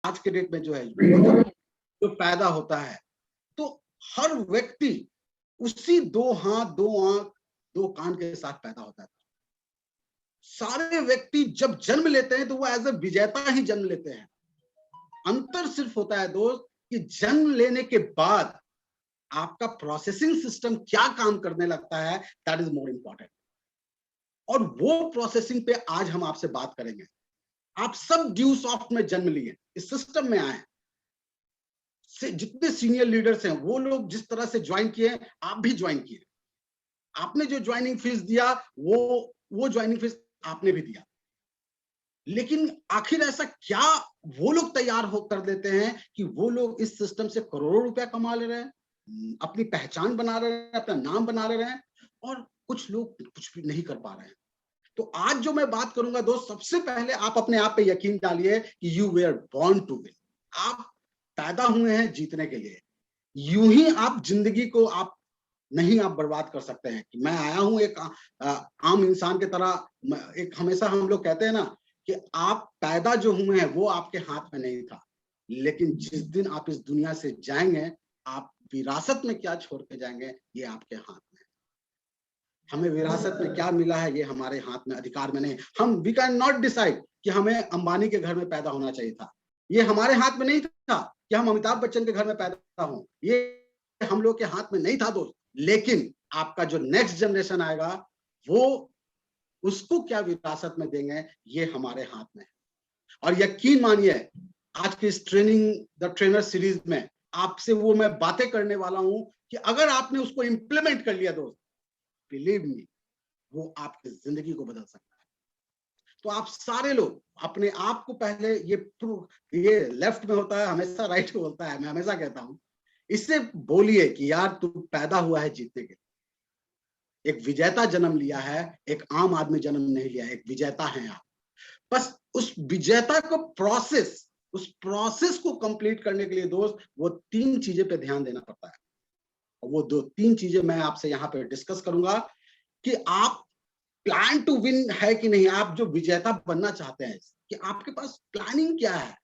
आज के डेट में जो है जो पैदा होता है, तो हर व्यक्ति उसी 2 हाथ, 2 आंख, 2 कान के साथ पैदा होता है। सारे व्यक्ति जब जन्म लेते हैं तो वो एज ए विजेता ही जन्म लेते हैं। अंतर सिर्फ होता है दोस्त कि जन्म लेने के बाद आपका प्रोसेसिंग सिस्टम क्या काम करने लगता है, दैट इज मोर इंपॉर्टेंट। और वो प्रोसेसिंग पे आज हम आपसे बात करेंगे। आप सब ड्यू सॉफ्ट में जन्म लिए, इस सिस्टम में आए से जितने सीनियर लीडर्स हैं वो लोग जिस तरह से ज्वाइन किए, आप भी ज्वाइन किए। आपने जो ज्वाइनिंग फीस दिया वो ज्वाइनिंग फीस आपने भी दिया। लेकिन आखिर ऐसा क्या वो लोग तैयार हो कर देते हैं कि वो लोग इस सिस्टम से करोड़ों रुपया कमा ले रहे हैं, अपनी पहचान बना रहे हैं, अपना नाम बना ले रहे हैं, और कुछ लोग कुछ भी नहीं कर पा रहे हैं। तो आज जो मैं बात करूंगा दोस्त, सबसे पहले आप अपने आप पे यकीन डालिए कि you were born to win. आप पैदा हुए हैं जीतने के लिए। यूं ही आप जिंदगी को आप नहीं आप बर्बाद कर सकते हैं कि मैं आया हूं एक आम इंसान की तरह। एक हमेशा हम लोग कहते हैं ना कि आप पैदा जो हुए हैं वो आपके हाथ में नहीं था, लेकिन जिस दिन आप इस दुनिया से जाएंगे, आप विरासत में क्या छोड़ के जाएंगे ये आपके हाथ में। हमें विरासत में क्या मिला है ये हमारे हाथ में, अधिकार में नहीं। हम वी कैन नॉट डिसाइड कि हमें अंबानी के घर में पैदा होना चाहिए था, ये हमारे हाथ में नहीं था। कि हम अमिताभ बच्चन के घर में पैदा हों, ये हम लोग के हाथ में नहीं था दोस्त। लेकिन आपका जो नेक्स्ट जनरेशन आएगा वो उसको क्या विरासत में देंगे ये हमारे हाथ में है। और यकीन मानिए आज की इस ट्रेनिंग द ट्रेनर सीरीज में आपसे वो मैं बातें करने वाला हूं कि अगर आपने उसको इंप्लीमेंट कर लिया दोस्त, बिलीव मी, वो आपकी जिंदगी को बदल सकता है। तो आप सारे लोग अपने आप को पहले ये लेफ्ट में होता है, हमेशा राइट में बोलता है, मैं हमेशा कहता हूं, इससे बोलिए कि यार तू पैदा हुआ है जीतने के लिए। एक विजेता जन्म लिया है, एक आम आदमी जन्म नहीं लिया, एक विजेता है आप। बस उस विजेता को उस प्रोसेस को कंप्लीट करने के लिए दोस्त वो 3 चीजें पे ध्यान देना पड़ता है। और वो 3 चीजें मैं आपसे यहाँ पे डिस्कस करूंगा कि आप प्लान टू विन है कि नहीं। आप जो विजेता बनना चाहते हैं कि आपके पास प्लानिंग क्या है,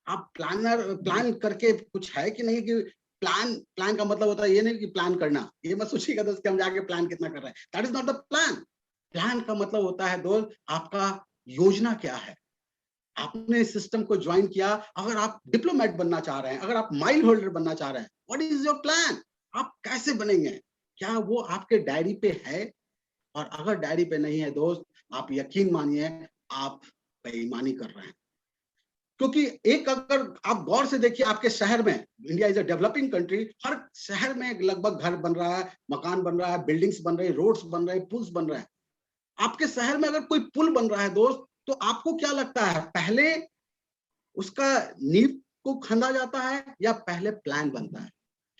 आप प्लान करके कुछ है कि नहीं। कि प्लान का मतलब होता है ये नहीं कि प्लान करना, ये मत सोचिएगा दोस्त कि हम जाके प्लान कितना कर रहे हैं, that is not the plan. Plan का मतलब होता है दोस्त आपका योजना क्या है। आपने इस सिस्टम को ज्वाइन किया, अगर आप डिप्लोमेट बनना चाह रहे हैं, अगर आप माइल होल्डर बनना चाह रहे हैं, व्हाट इज योर प्लान। आप कैसे बनेंगे, क्या वो आपके डायरी पे है। और अगर डायरी पे नहीं है दोस्त, आप यकीन मानिए आप बेईमानी कर रहे हैं। क्योंकि एक अगर आप गौर से देखिए आपके शहर में, India is a developing country, हर शहर में लगभग घर बन रहा है, मकान बन रहा है, बिल्डिंग्स बन रही है, रोड्स बन रहे हैं, पुल्स बन रहे हैं। आपके शहर में अगर कोई पुल बन रहा है दोस्त, तो आपको क्या लगता है पहले उसका नींव को खंदा जाता है या पहले प्लान बनता है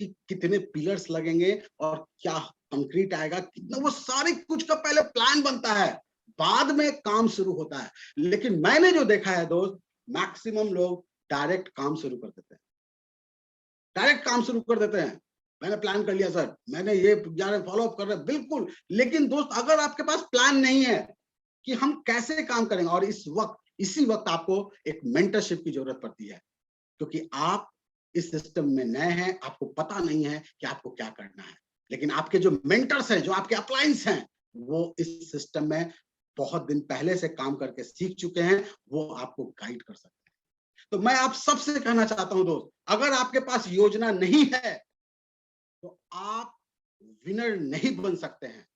कि कितने पिलर्स लगेंगे और क्या कंक्रीट आएगा, कितना, वो सारे कुछ का पहले प्लान बनता है, बाद में काम शुरू होता है। लेकिन मैंने जो देखा है दोस्त, मैक्सिमम लोग डायरेक्ट काम शुरू कर देते हैं, डायरेक्ट काम शुरू कर देते हैं। मैंने प्लान कर लिया सर, मैंने ये फॉलो अप कर रहे हैं, बिल्कुल। लेकिन दोस्त अगर आपके पास प्लान नहीं है कि हम कैसे काम करेंगे, और इसी वक्त आपको एक मेंटरशिप की जरूरत पड़ती है, क्योंकि आप इस सिस्टम में नए हैं, आपको पता नहीं है कि आपको क्या करना है। लेकिन आपके जो मेंटर्स हैं, जो आपके अपलाइंस हैं, वो इस सिस्टम में बहुत दिन पहले से काम करके सीख चुके हैं, वो आपको गाइड कर सकते हैं। तो मैं आप सबसे कहना चाहता हूं दोस्त, अगर आपके पास योजना नहीं है तो आप विनर नहीं बन सकते हैं।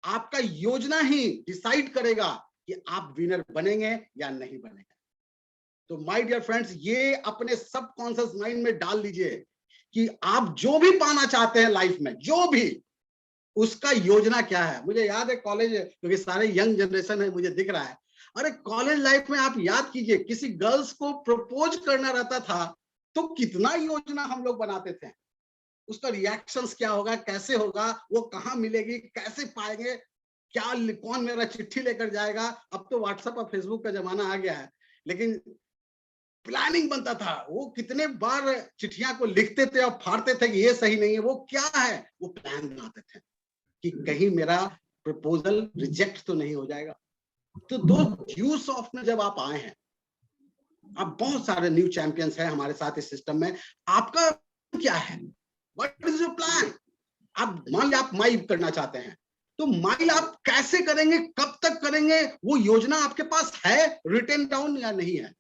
आपका योजना ही डिसाइड करेगा कि आप विनर बनेंगे या नहीं बनेंगे। तो माय डियर फ्रेंड्स, ये अपने सबकॉन्शियस माइंड में डाल लीजिए कि आप जो भी पाना चाहते हैं लाइफ में, जो भी, उसका योजना क्या है। मुझे याद है कॉलेज, क्योंकि सारे यंग जनरेशन है, मुझे दिख रहा है, अरे कॉलेज लाइफ में आप याद कीजिए, किसी गर्ल्स को प्रपोज करना रहता था तो कितना योजना हम लोग बनाते थे। उसका रिएक्शंस क्या होगा, कैसे होगा, वो कहाँ मिलेगी, कैसे पाएंगे, क्या, कौन मेरा चिट्ठी लेकर जाएगा। अब तो व्हाट्सएप और फेसबुक का जमाना आ गया है, लेकिन प्लानिंग बनता था। वो कितने बार चिट्ठियां को लिखते थे और फाड़ते थे कि ये सही नहीं है, वो क्या है, वो प्लान बनाते थे कि कहीं मेरा प्रपोजल रिजेक्ट तो नहीं हो जाएगा। तो दो ड्यू सॉफ्ट में जब आप आए हैं, अब बहुत सारे न्यू चैंपियंस हैं हमारे साथ इस सिस्टम में। आपका क्या है? What is your plan? आप मान लिया आप माइल करना चाहते हैं, तो माइल आप कैसे करेंगे, कब तक करेंगे, वो योजना आपके पास है रिटन डाउन या नहीं है?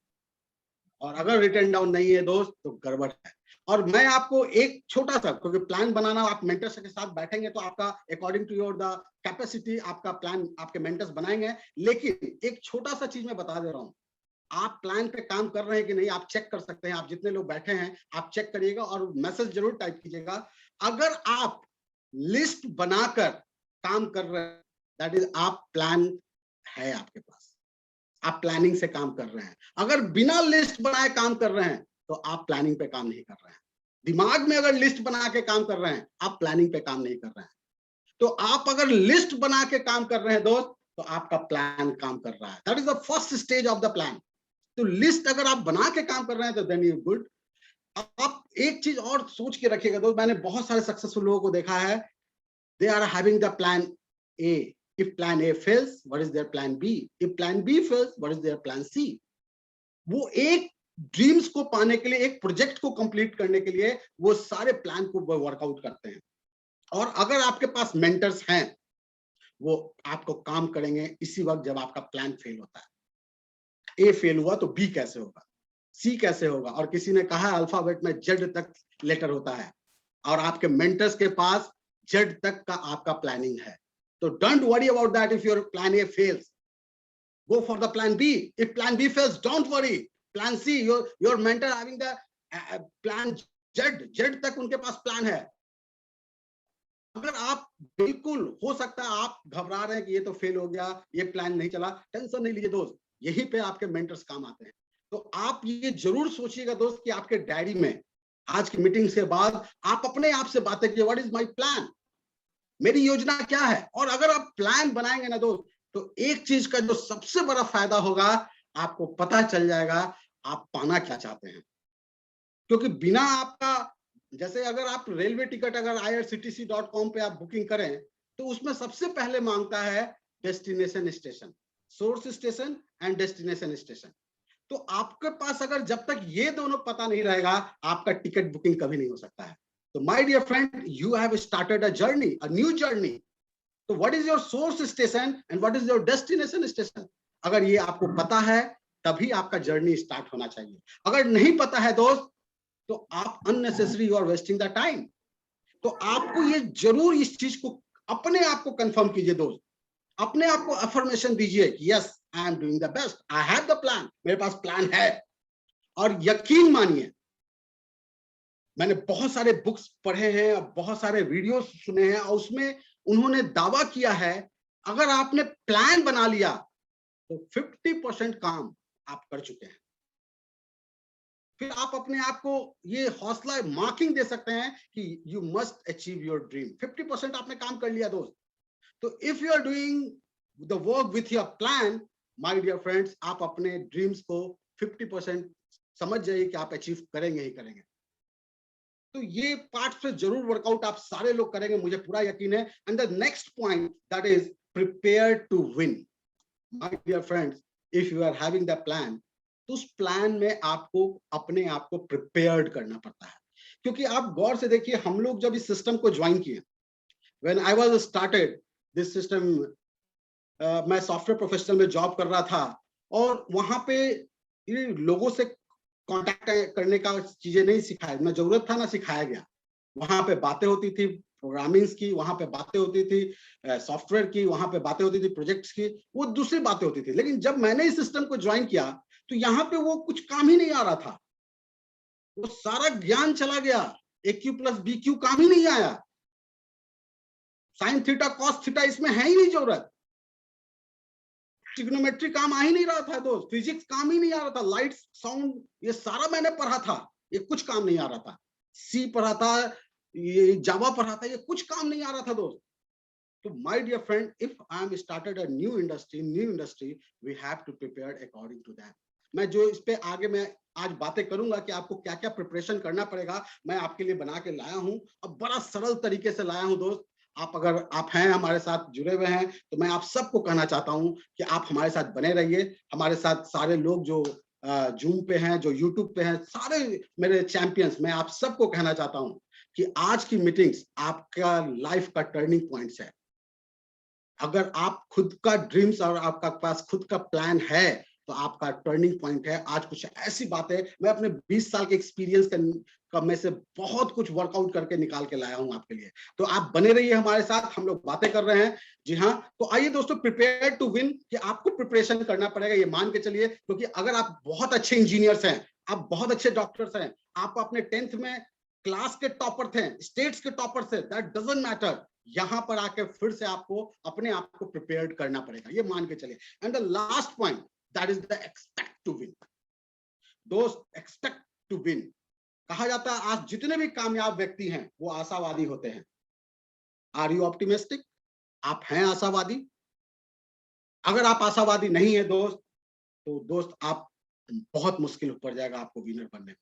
और अगर रिटन डाउन नहीं है दोस्त तो गड़बड़ है। और मैं आपको एक छोटा सा, क्योंकि प्लान बनाना आप मेंटर्स के साथ बैठेंगे तो आपका according to your the capacity आपका प्लान आपके मेंटर्स बनाएंगे, लेकिन एक छोटा सा चीज मैं बता दे रहा हूँ। आप प्लान पे काम कर रहे हैं कि नहीं आप चेक कर सकते हैं। आप जितने लोग बैठे हैं आप चेक करिएगा और मैसेज जरूर टाइप कीजिएगा। अगर आप लिस्ट बनाकर काम कर रहे हैं, दैट इज आप प्लान है आपके पास, आप प्लानिंग से काम कर रहे हैं। अगर बिना लिस्ट बनाए काम कर रहे हैं तो आप प्लानिंग पे काम नहीं कर रहे हैं। दिमाग में अगर लिस्ट बना के काम कर रहे हैं, आप प्लानिंग पे काम नहीं कर रहे हैं। तो आप अगर लिस्ट बना के काम कर रहे हैं दोस्त, तो आपका प्लान काम कर रहा है। That is the first stage of the plan. तो लिस्ट अगर आप बना के काम कर रहे हैं तो देन यू गुड। आप एक चीज और सोच के रखिएगा दोस्त, मैंने बहुत सारे सक्सेसफुल लोगों को देखा है, they are having the plan A. If plan A fails, what is their plan B? If plan B fails, what is their plan C? वो एक ड्रीम्स को पाने के लिए, एक प्रोजेक्ट को कंप्लीट करने के लिए वो सारे प्लान को वर्कआउट करते हैं। और अगर आपके पास मेंटर्स हैं, वो आपको काम करेंगे इसी वक्त जब आपका प्लान फेल होता है। ए फेल हुआ तो बी कैसे होगा, सी कैसे होगा? और किसी ने कहा अल्फाबेट में जेड तक लेटर होता है, और आपके मेंटर्स के पास जेड तक का आपका प्लानिंग है। तो don't worry about that if your plan A fails, go for the plan B. If plan B fails, don't worry. Plan C, your mentor having the plan Z तक उनके पास plan है। अगर आप बिल्कुल हो सकता है आप घबरा रहे हैं कि ये तो फेल हो गया, ये प्लान नहीं चला, टेंशन नहीं लीजिए दोस्त, यहीं पे आपके मेंटर्स काम आते हैं। तो आप ये जरूर सोचिएगा दोस्त कि आपके डायरी में आज की मीटिंग के बाद आप अपने आप से बातें कीजिए, व्हाट इज माय प्लान, मेरी योजना क्या है? और अगर आप प्लान बनाएंगे ना दोस्त, तो एक चीज का जो सबसे बड़ा फायदा होगा, आपको पता चल जाएगा आप पाना क्या चाहते हैं। क्योंकि बिना आपका, जैसे अगर आप रेलवे टिकट अगर irctc.com पे आप बुकिंग करें, तो उसमें सबसे पहले मांगता है destination station, source station and destination station. तो आपके पास अगर जब तक ये दोनों पता नहीं रहेगा, आपका टिकट बुकिंग कभी नहीं हो सकता है। तो my dear friend, you have started a journey, a new journey. तो what is your source station and what is your destination station? अगर ये आपको पता है, तभी आपका जर्नी स्टार्ट होना चाहिए। अगर नहीं पता है दोस्त, तो आप unnecessary you are wasting the time. तो आपको ये जरूर इस चीज को अपने आप को कंफर्म कीजिए दोस्त, अपने आप को अफर्मेशन दीजिए कि yes I am doing the best, I have the plan, मेरे पास प्लान है। और यकीन मानिए, मैंने बहुत सारे बुक्स पढ़े हैं और बहुत सारे वीडियोस सुने हैं, और उसमें उन्होंने दावा किया है अगर आपने प्लान बना लिया तो 50% काम आप कर चुके हैं। फिर आप अपने आप को ये हौसला मार्किंग दे सकते हैं कि you must achieve your dream. 50% आपने काम कर लिया दोस्त। तो if you are doing the work with your plan, my dear friends, आप अपने ड्रीम्स को 50% समझ जाइए कि आप अचीव करेंगे ही करेंगे। तो ये पार्ट से जरूर वर्कआउट आप सारे लोग करेंगे, मुझे पूरा यकीन है। And the next point that is prepare to win. My dear friends, if you are having the plan, तो उस प्लान में आपको अपने आप को प्रिपेयर्ड करना पड़ता है। क्योंकि आप गौर से देखिए, हम लोग जब इस सिस्टम को ज्वाइन किए, when I was started this system, मैं सॉफ्टवेयर प्रोफेशनल में जॉब कर रहा था, और वहां पे ये लोगों से कांटेक्ट करने का चीजें नहीं सिखाया, ना जरूरत था ना सिखाया गया। वहां पे बातें होती थी प्रोग्रामिंग्स की, वहां पे बातें होती थी सॉफ्टवेयर की, वहां पे बातें होती थी प्रोजेक्ट्स की, वो दूसरी बातें होती थी। लेकिन जब मैंने इस सिस्टम को ज्वाइन किया, तो यहाँ पे वो कुछ काम ही नहीं आ रहा था, वो सारा ज्ञान चला गया, AQ प्लस BQ काम ही नहीं आया, साइन थीटा कॉस थीटा इसमें है ही नहीं जरूरत, ट्रिग्नोमेट्री काम आ ही नहीं रहा था दोस्त, फिजिक्स काम ही नहीं आ रहा था, लाइट साउंड ये सारा मैंने पढ़ा था, ये कुछ काम नहीं आ रहा था, सी पढ़ा था, ये जावा पढ़ा था, ये कुछ काम नहीं आ रहा था दोस्त। तो my dear friend, if I am started a new industry, we have to prepare according to that. मैं जो इस पे आगे मैं आज बातें करूंगा कि आपको क्या क्या प्रिपरेशन करना पड़ेगा, मैं आपके लिए बना के लाया हूं, और बड़ा सरल तरीके से लाया हूं दोस्त। आप अगर आप हैं हमारे साथ जुड़े हुए हैं, तो मैं आप सबको कहना चाहता हूं कि आप हमारे साथ बने रहिए। हमारे साथ सारे लोग जो जूम पे हैं, जो यूट्यूब पे हैं, सारे मेरे चैंपियंस, मैं आप सबको कहना चाहता हूं कि आज की मीटिंग्स आपका लाइफ का टर्निंग पॉइंट्स है। अगर आप खुद का ड्रीम्स और आपका पास खुद का प्लान है तो आपका टर्निंग पॉइंट है। आज कुछ ऐसी बातें मैं अपने 20 साल के एक्सपीरियंस का में से बहुत कुछ वर्कआउट करके निकाल के लाया हूं आपके लिए। तो आप बने रहिए हमारे साथ, हम लोग बातें कर रहे हैं। जी हाँ, तो आइए दोस्तों, प्रिपेयर टू विन, कि आपको प्रिपरेशन करना पड़ेगा, ये मान के चलिए, क्योंकि अगर आप बहुत अच्छे इंजीनियर्स हैं, आप बहुत अच्छे डॉक्टर्स हैं, आप अपने 10th में क्लास के टॉपर थे, स्टेट्स के टॉपर थे, दैट डजंट मैटर। यहां पर आके फिर से आपको अपने आप को प्रिपेयर्ड करना पड़ेगा, ये मान के चलिए। And the last point, that is the expect to win. दोस्त, एक्सपेक्ट टू विन कहा जाता है, आज जितने भी कामयाब व्यक्ति हैं वो आशावादी होते हैं। Are you optimistic? आप हैं आशावादी? अगर आप आशावादी नहीं है दोस्त, तो दोस्त आप बहुत मुश्किल पड़ जाएगा आपको विनर बनने में,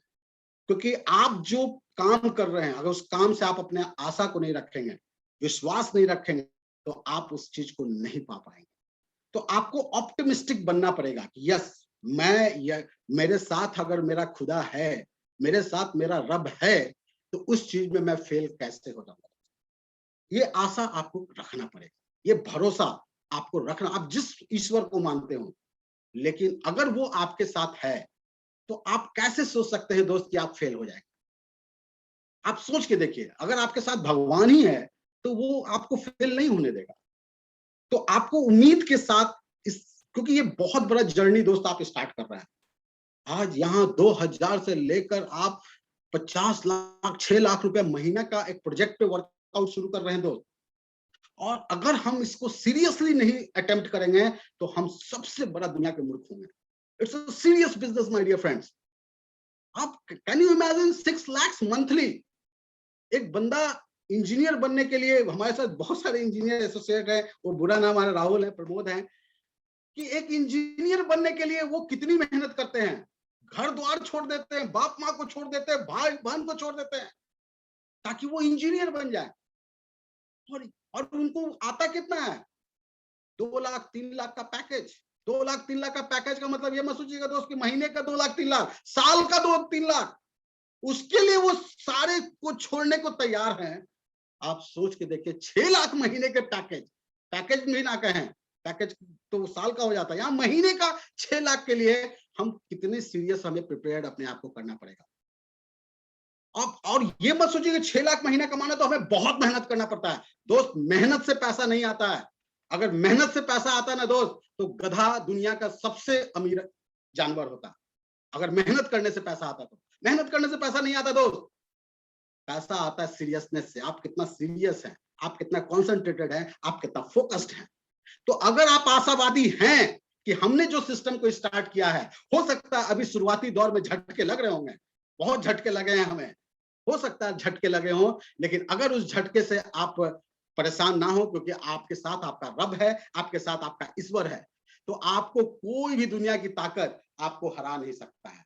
क्योंकि आप जो काम कर रहे हैं, अगर उस काम से आप अपने आशा को नहीं रखेंगे, विश्वास नहीं रखेंगे, तो आप उस चीज को नहीं पा पाएंगे। तो आपको ऑप्टिमिस्टिक बनना पड़ेगा कि यस, मेरे साथ अगर मेरा खुदा है, मेरे साथ मेरा रब है, तो उस चीज में मैं फेल कैसे हो जाऊंगा। ये आशा आपको रखना पड़ेगा, ये भरोसा आपको रखना, आप जिस ईश्वर को मानते हो, लेकिन अगर वो आपके साथ है तो आप कैसे सोच सकते हैं दोस्त कि आप फेल हो जाएंगे। आप सोच के देखिए, अगर आपके साथ भगवान ही है तो वो आपको फेल नहीं होने देगा। तो आपको उम्मीद के साथ इस, क्योंकि ये बहुत बड़ा जर्नी दोस्त आप स्टार्ट कर रहे हैं। आज यहाँ 2000 से लेकर आप 50 लाख 6 लाख रुपए महीना का एक प्रोजेक्ट पे वर्कआउट शुरू कर रहे हैं दोस्त। और अगर हम इसको सीरियसली नहीं अटेम्प्ट करेंगे तो हम सबसे बड़ा दुनिया के मूर्ख होंगे। It's a serious business my dear friends. आप can you imagine 6 lakh monthly? एक बंदा इंजीनियर बनने के लिए, हमारे साथ बहुत सारे इंजीनियर एसोसिएट हैं, वो बुरा नाम हमारे राहुल है, प्रमोद है, कि एक इंजीनियर बनने के लिए वो कितनी मेहनत करते हैं। घर द्वार छोड़ देते हैं, बाप माँ को छोड़ देते हैं, भाई बहन को छोड़ देते हैं, ताकि वो इंजीनियर बन जाए। और उनको आता कितना है? 2 लाख 3 लाख का पैकेज। 2 लाख 3 लाख का पैकेज का मतलब ये मत सोचिएगा दोस्त कि महीने का 2 लाख 3 लाख, साल का 2-3 लाख। उसके लिए वो सारे को छोड़ने को तैयार हैं। आप सोच के देखिए, 6 लाख महीने के पैकेज भी ना कहें, पैकेज तो साल का हो जाता है, यहाँ महीने का 6 लाख के लिए हम कितने सीरियस, हमें प्रिपेयर्ड अपने आप को करना पड़ेगा। और ये मत सोचिए कि 6 लाख महीना कमाना तो हमें बहुत मेहनत करना पड़ता है। दोस्त, मेहनत से पैसा नहीं आता है। अगर मेहनत से पैसा आता है ना दोस्त, तो गधा दुनिया का सबसे अमीर जानवर होता है। अगर मेहनत करने से पैसा आता तो, मेहनत करने से पैसा नहीं आता दोस्त। पैसा आता है सीरियसनेस से। आप कितना सीरियस हैं, आप कितना कॉन्सेंट्रेटेड हैं, आप कितना फोकस्ड हैं। तो अगर आप आशावादी हैं कि हमने जो सिस्टम को स्टार्ट किया है, हो सकता है अभी शुरुआती दौर में झटके लग रहे होंगे, बहुत झटके लगे हैं हमें, हो सकता है झटके लगे हों, लेकिन अगर उस झटके से आप परेशान ना हो, क्योंकि आपके साथ आपका रब है, आपके साथ आपका ईश्वर है, तो आपको कोई भी दुनिया की ताकत आपको हरा नहीं सकता है।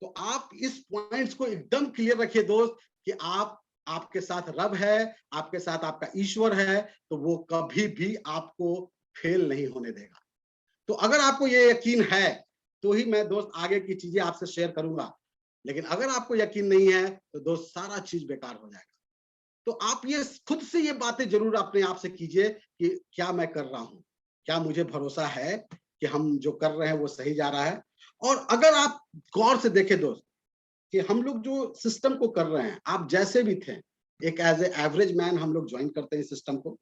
तो आप इस पॉइंट्स को एकदम क्लियर रखिए दोस्त, कि आपके साथ रब है, आपके साथ आपका ईश्वर है, तो वो कभी भी आपको फेल नहीं होने देगा। तो अगर आपको ये यकीन है तो ही मैं दोस्त आगे की चीजें आपसे शेयर करूंगा, लेकिन अगर आपको यकीन नहीं है तो दोस्त सारा चीज बेकार हो जाएगा। तो आप ये खुद से ये बातें जरूर अपने आप से कीजिए कि क्या मैं कर रहा हूं, क्या मुझे भरोसा है कि हम जो कर रहे हैं वो सही जा रहा है। और अगर आप गौर से देखें दोस्त कि हम लोग जो सिस्टम को कर रहे हैं, आप जैसे भी थे, एक एज ए एवरेज मैन हम लोग ज्वाइन करते हैं सिस्टम को।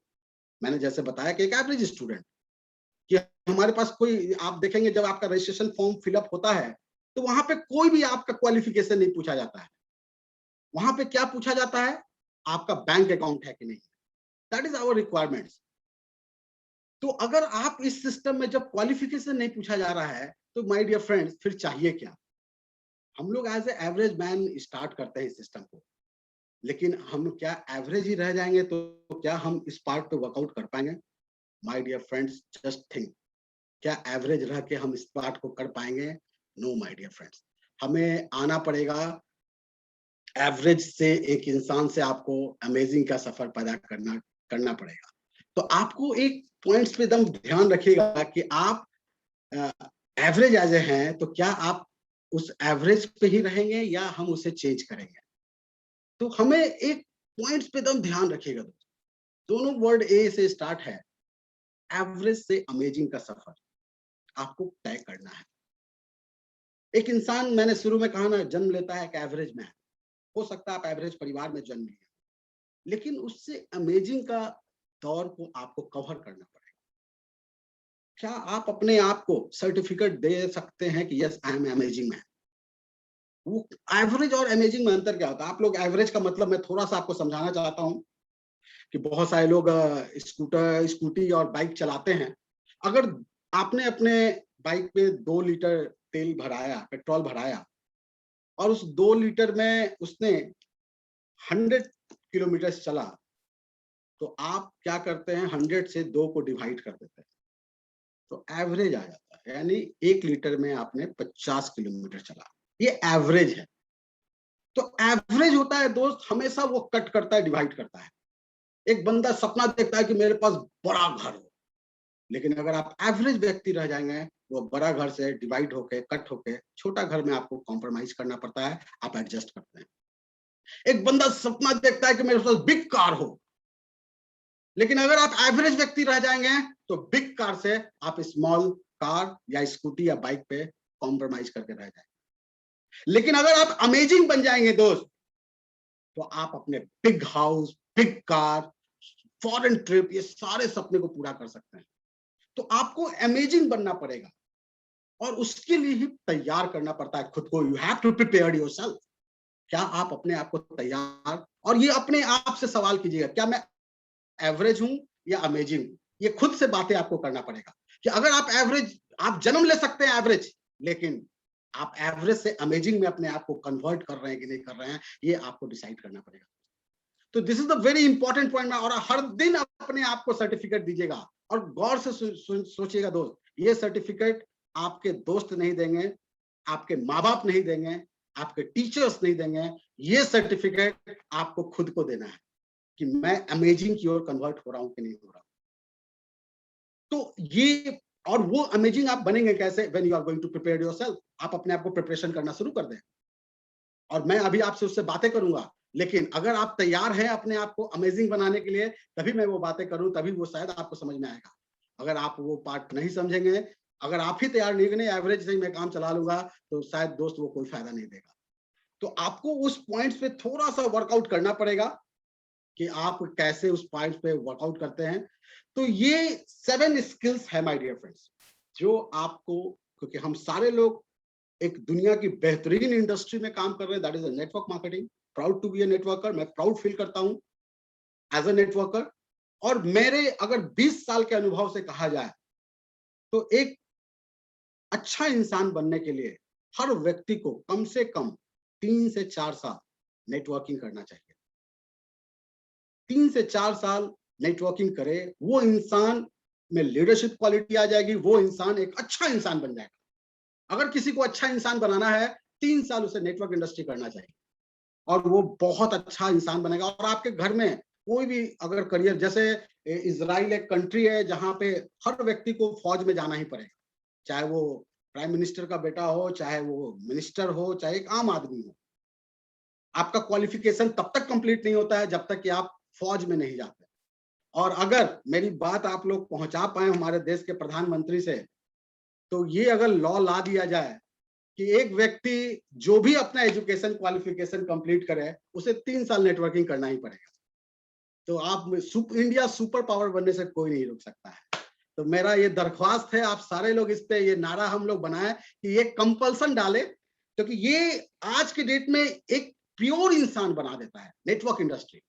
मैंने जैसे बताया कि एक एवरेज स्टूडेंट, कि हमारे पास कोई, आप देखेंगे जब आपका रजिस्ट्रेशन फॉर्म फिलअप होता है तो वहां पे कोई भी आपका क्वालिफिकेशन नहीं पूछा जाता है। वहां पे क्या पूछा जाता है? आपका बैंक अकाउंट है कि नहीं। That is our requirements. तो अगर आप इस सिस्टम में जब क्वालिफिकेशन नहीं पूछा जा रहा है, तो माय डियर फ्रेंड्स, फिर चाहिए क्या? हम लोग as a average man start करते हैं इस सिस्टम को, लेकिन हम क्या एवरेज ही रह जाएंगे? तो क्या हम इस पार्ट पे वर्कआउट कर पाएंगे? My dear friends, just think, क्या एवरेज रह के हम इस पार्ट को कर पाएंगे? नो माय डियर फ्रेंड्स, हमें आना पड़ेगा। एवरेज से एक इंसान से आपको अमेजिंग का सफर पैदा करना पड़ेगा। तो आपको एक पॉइंट्स पे एकदम ध्यान रखिएगा कि आप एवरेज एज ए हैं, तो क्या आप उस एवरेज पे ही रहेंगे या हम उसे चेंज करेंगे? तो हमें एक पॉइंट्स पे एकदम ध्यान रखिएगा दोनों वर्ड ए से स्टार्ट है। एवरेज से अमेजिंग का सफर आपको तय करना है। एक इंसान, मैंने शुरू में कहा ना, जन्म लेता है एक एवरेज में, हो सकता है आप एवरेज परिवार में जन्म लिए, लेकिन उससे अमेजिंग का दौर को आपको कवर करना पड़ेगा। क्या आप अपने आप को सर्टिफिकेट दे सकते हैं कि yes I am amazing man? वो एवरेज और अमेजिंग में अंतर क्या होता है? आप लोग एवरेज का मतलब मैं थोड़ा सा आपको समझाना चाहता हूँ कि बहुत सारे लोग स्कूटी और बाइक चलाते हैं। अगर आपने अपने बाइक पे 2 लीटर तेल भराया, पेट्रोल भराया, और उस 2 लीटर में उसने 100 किलोमीटर चला, तो आप क्या करते हैं? 100 से 2 को डिवाइड कर देते हैं, तो एवरेज आ जाता है। यानी 1 लीटर में आपने 50 किलोमीटर चला, ये एवरेज है। तो एवरेज होता है दोस्त, हमेशा वो कट करता है, डिवाइड करता है। एक बंदा सपना देखता है कि मेरे पास बड़ा घर हो, लेकिन अगर आप एवरेज व्यक्ति रह जाएंगे, वो बड़ा घर से डिवाइड होके, कट होके छोटा घर में आपको कॉम्प्रोमाइज करना पड़ता है, आप एडजस्ट करते हैं। एक बंदा सपना देखता है कि मेरे पास बिग कार हो, लेकिन अगर आप एवरेज व्यक्ति रह जाएंगे तो बिग कार से आप स्मॉल कार या स्कूटी या बाइक पे कॉम्प्रोमाइज करके रह जाएंगे। लेकिन अगर आप अमेजिंग बन जाएंगे दोस्त, तो आप अपने big house, big car, foreign trip, ये सारे सपने को पूरा कर सकते हैं। तो आपको अमेजिंग बनना पड़ेगा और उसके लिए ही तैयार करना पड़ता है खुद को। You have to prepare yourself. क्या आप अपने आप को तैयार, और ये अपने आप से सवाल कीजिएगा, क्या मैं एवरेज हूं या अमेजिंग हूं? ये खुद से बातें आपको करना पड़ेगा कि अगर आप एवरेज, आप जन्म ले सकते हैं एवरेज, लेकिन आप एवरेज से अमेजिंग में अपने आप को कन्वर्ट कर रहे हैं कि नहीं कर रहे हैं, ये आपको डिसाइड करना पड़ेगा। तो this is the very important point. और हर दिन अपने आप को सर्टिफिकेट दीजिएगा और गौर से सोचिएगा दोस्त, ये सर्टिफिकेट आपके दोस्त नहीं देंगे, आपके माँ बाप नहीं देंगे, आपके टीचर्स नहीं देंगे। ये सर्टिफिकेट आपको खुद को देना है कि मैं अमेजिंग की ओर कन्वर्ट हो रहा हूं कि नहीं हो रहा हूं। तो ये, और वो अमेजिंग आप बनेंगे कैसे? When you are going to prepare yourself. आप अपने आप को प्रिपरेशन करना शुरू कर दें। और मैं अभी आपसे उससे बातें करूंगा, लेकिन अगर आप तैयार हैं अपने आप को अमेजिंग बनाने के लिए, तभी मैं वो बातें करूं, तभी वो शायद आपको समझ में आएगा। अगर आप वो पार्ट नहीं समझेंगे, अगर आप ही तैयार नहीं, नहीं एवरेज से ही मैं काम चला लूंगा, तो शायद दोस्त वो कोई फायदा नहीं देगा। तो आपको उस पॉइंट्स पे थोड़ा सा वर्कआउट करना पड़ेगा कि आप कैसे उस पॉइंट्स पे वर्कआउट करते हैं। तो ये 7 स्किल्स है माय डियर फ्रेंड्स, जो आपको, क्योंकि हम सारे लोग एक दुनिया की बेहतरीन इंडस्ट्री में काम कर रहे हैं, that is network marketing. Proud to be a networker, मैं प्राउड फील करता हूं एज अ नेटवर्कर। और मेरे अगर 20 साल के अनुभव से कहा जाए, तो एक अच्छा इंसान बनने के लिए हर व्यक्ति को कम से कम 3 से 4 साल नेटवर्किंग करना चाहिए। 3 से 4 साल नेटवर्किंग करे, वो इंसान में लीडरशिप क्वालिटी आ जाएगी, वो इंसान एक अच्छा इंसान बन जाएगा। अगर किसी को अच्छा इंसान बनाना है, 3 साल उसे नेटवर्क इंडस्ट्री करना चाहिए और वो बहुत अच्छा इंसान बनेगा। और आपके घर में कोई भी अगर करियर, जैसे इजराइल एक कंट्री है जहां पे हर व्यक्ति को फौज में जाना ही पड़ेगा, चाहे वो प्राइम मिनिस्टर का बेटा हो, चाहे वो मिनिस्टर हो, चाहे एक आम आदमी हो। आपका क्वालिफिकेशन तब तक कंप्लीट नहीं होता है जब तक कि आप फौज में नहीं जाते। और अगर मेरी बात आप लोग पहुंचा पाए हमारे देश के प्रधानमंत्री से, तो ये अगर लॉ ला दिया जाए कि एक व्यक्ति जो भी अपना एजुकेशन क्वालिफिकेशन कंप्लीट करे, उसे 3 साल नेटवर्किंग करना ही पड़ेगा। तो आप इंडिया सुपर पावर बनने से कोई नहीं रोक सकता है। तो मेरा ये दरख्वास्त है, आप सारे लोग इस पे ये नारा हम लोग बनाए कि ये कंपल्सन डाले, क्योंकि ये आज के डेट में एक प्योर इंसान बना देता है नेटवर्क इंडस्ट्री।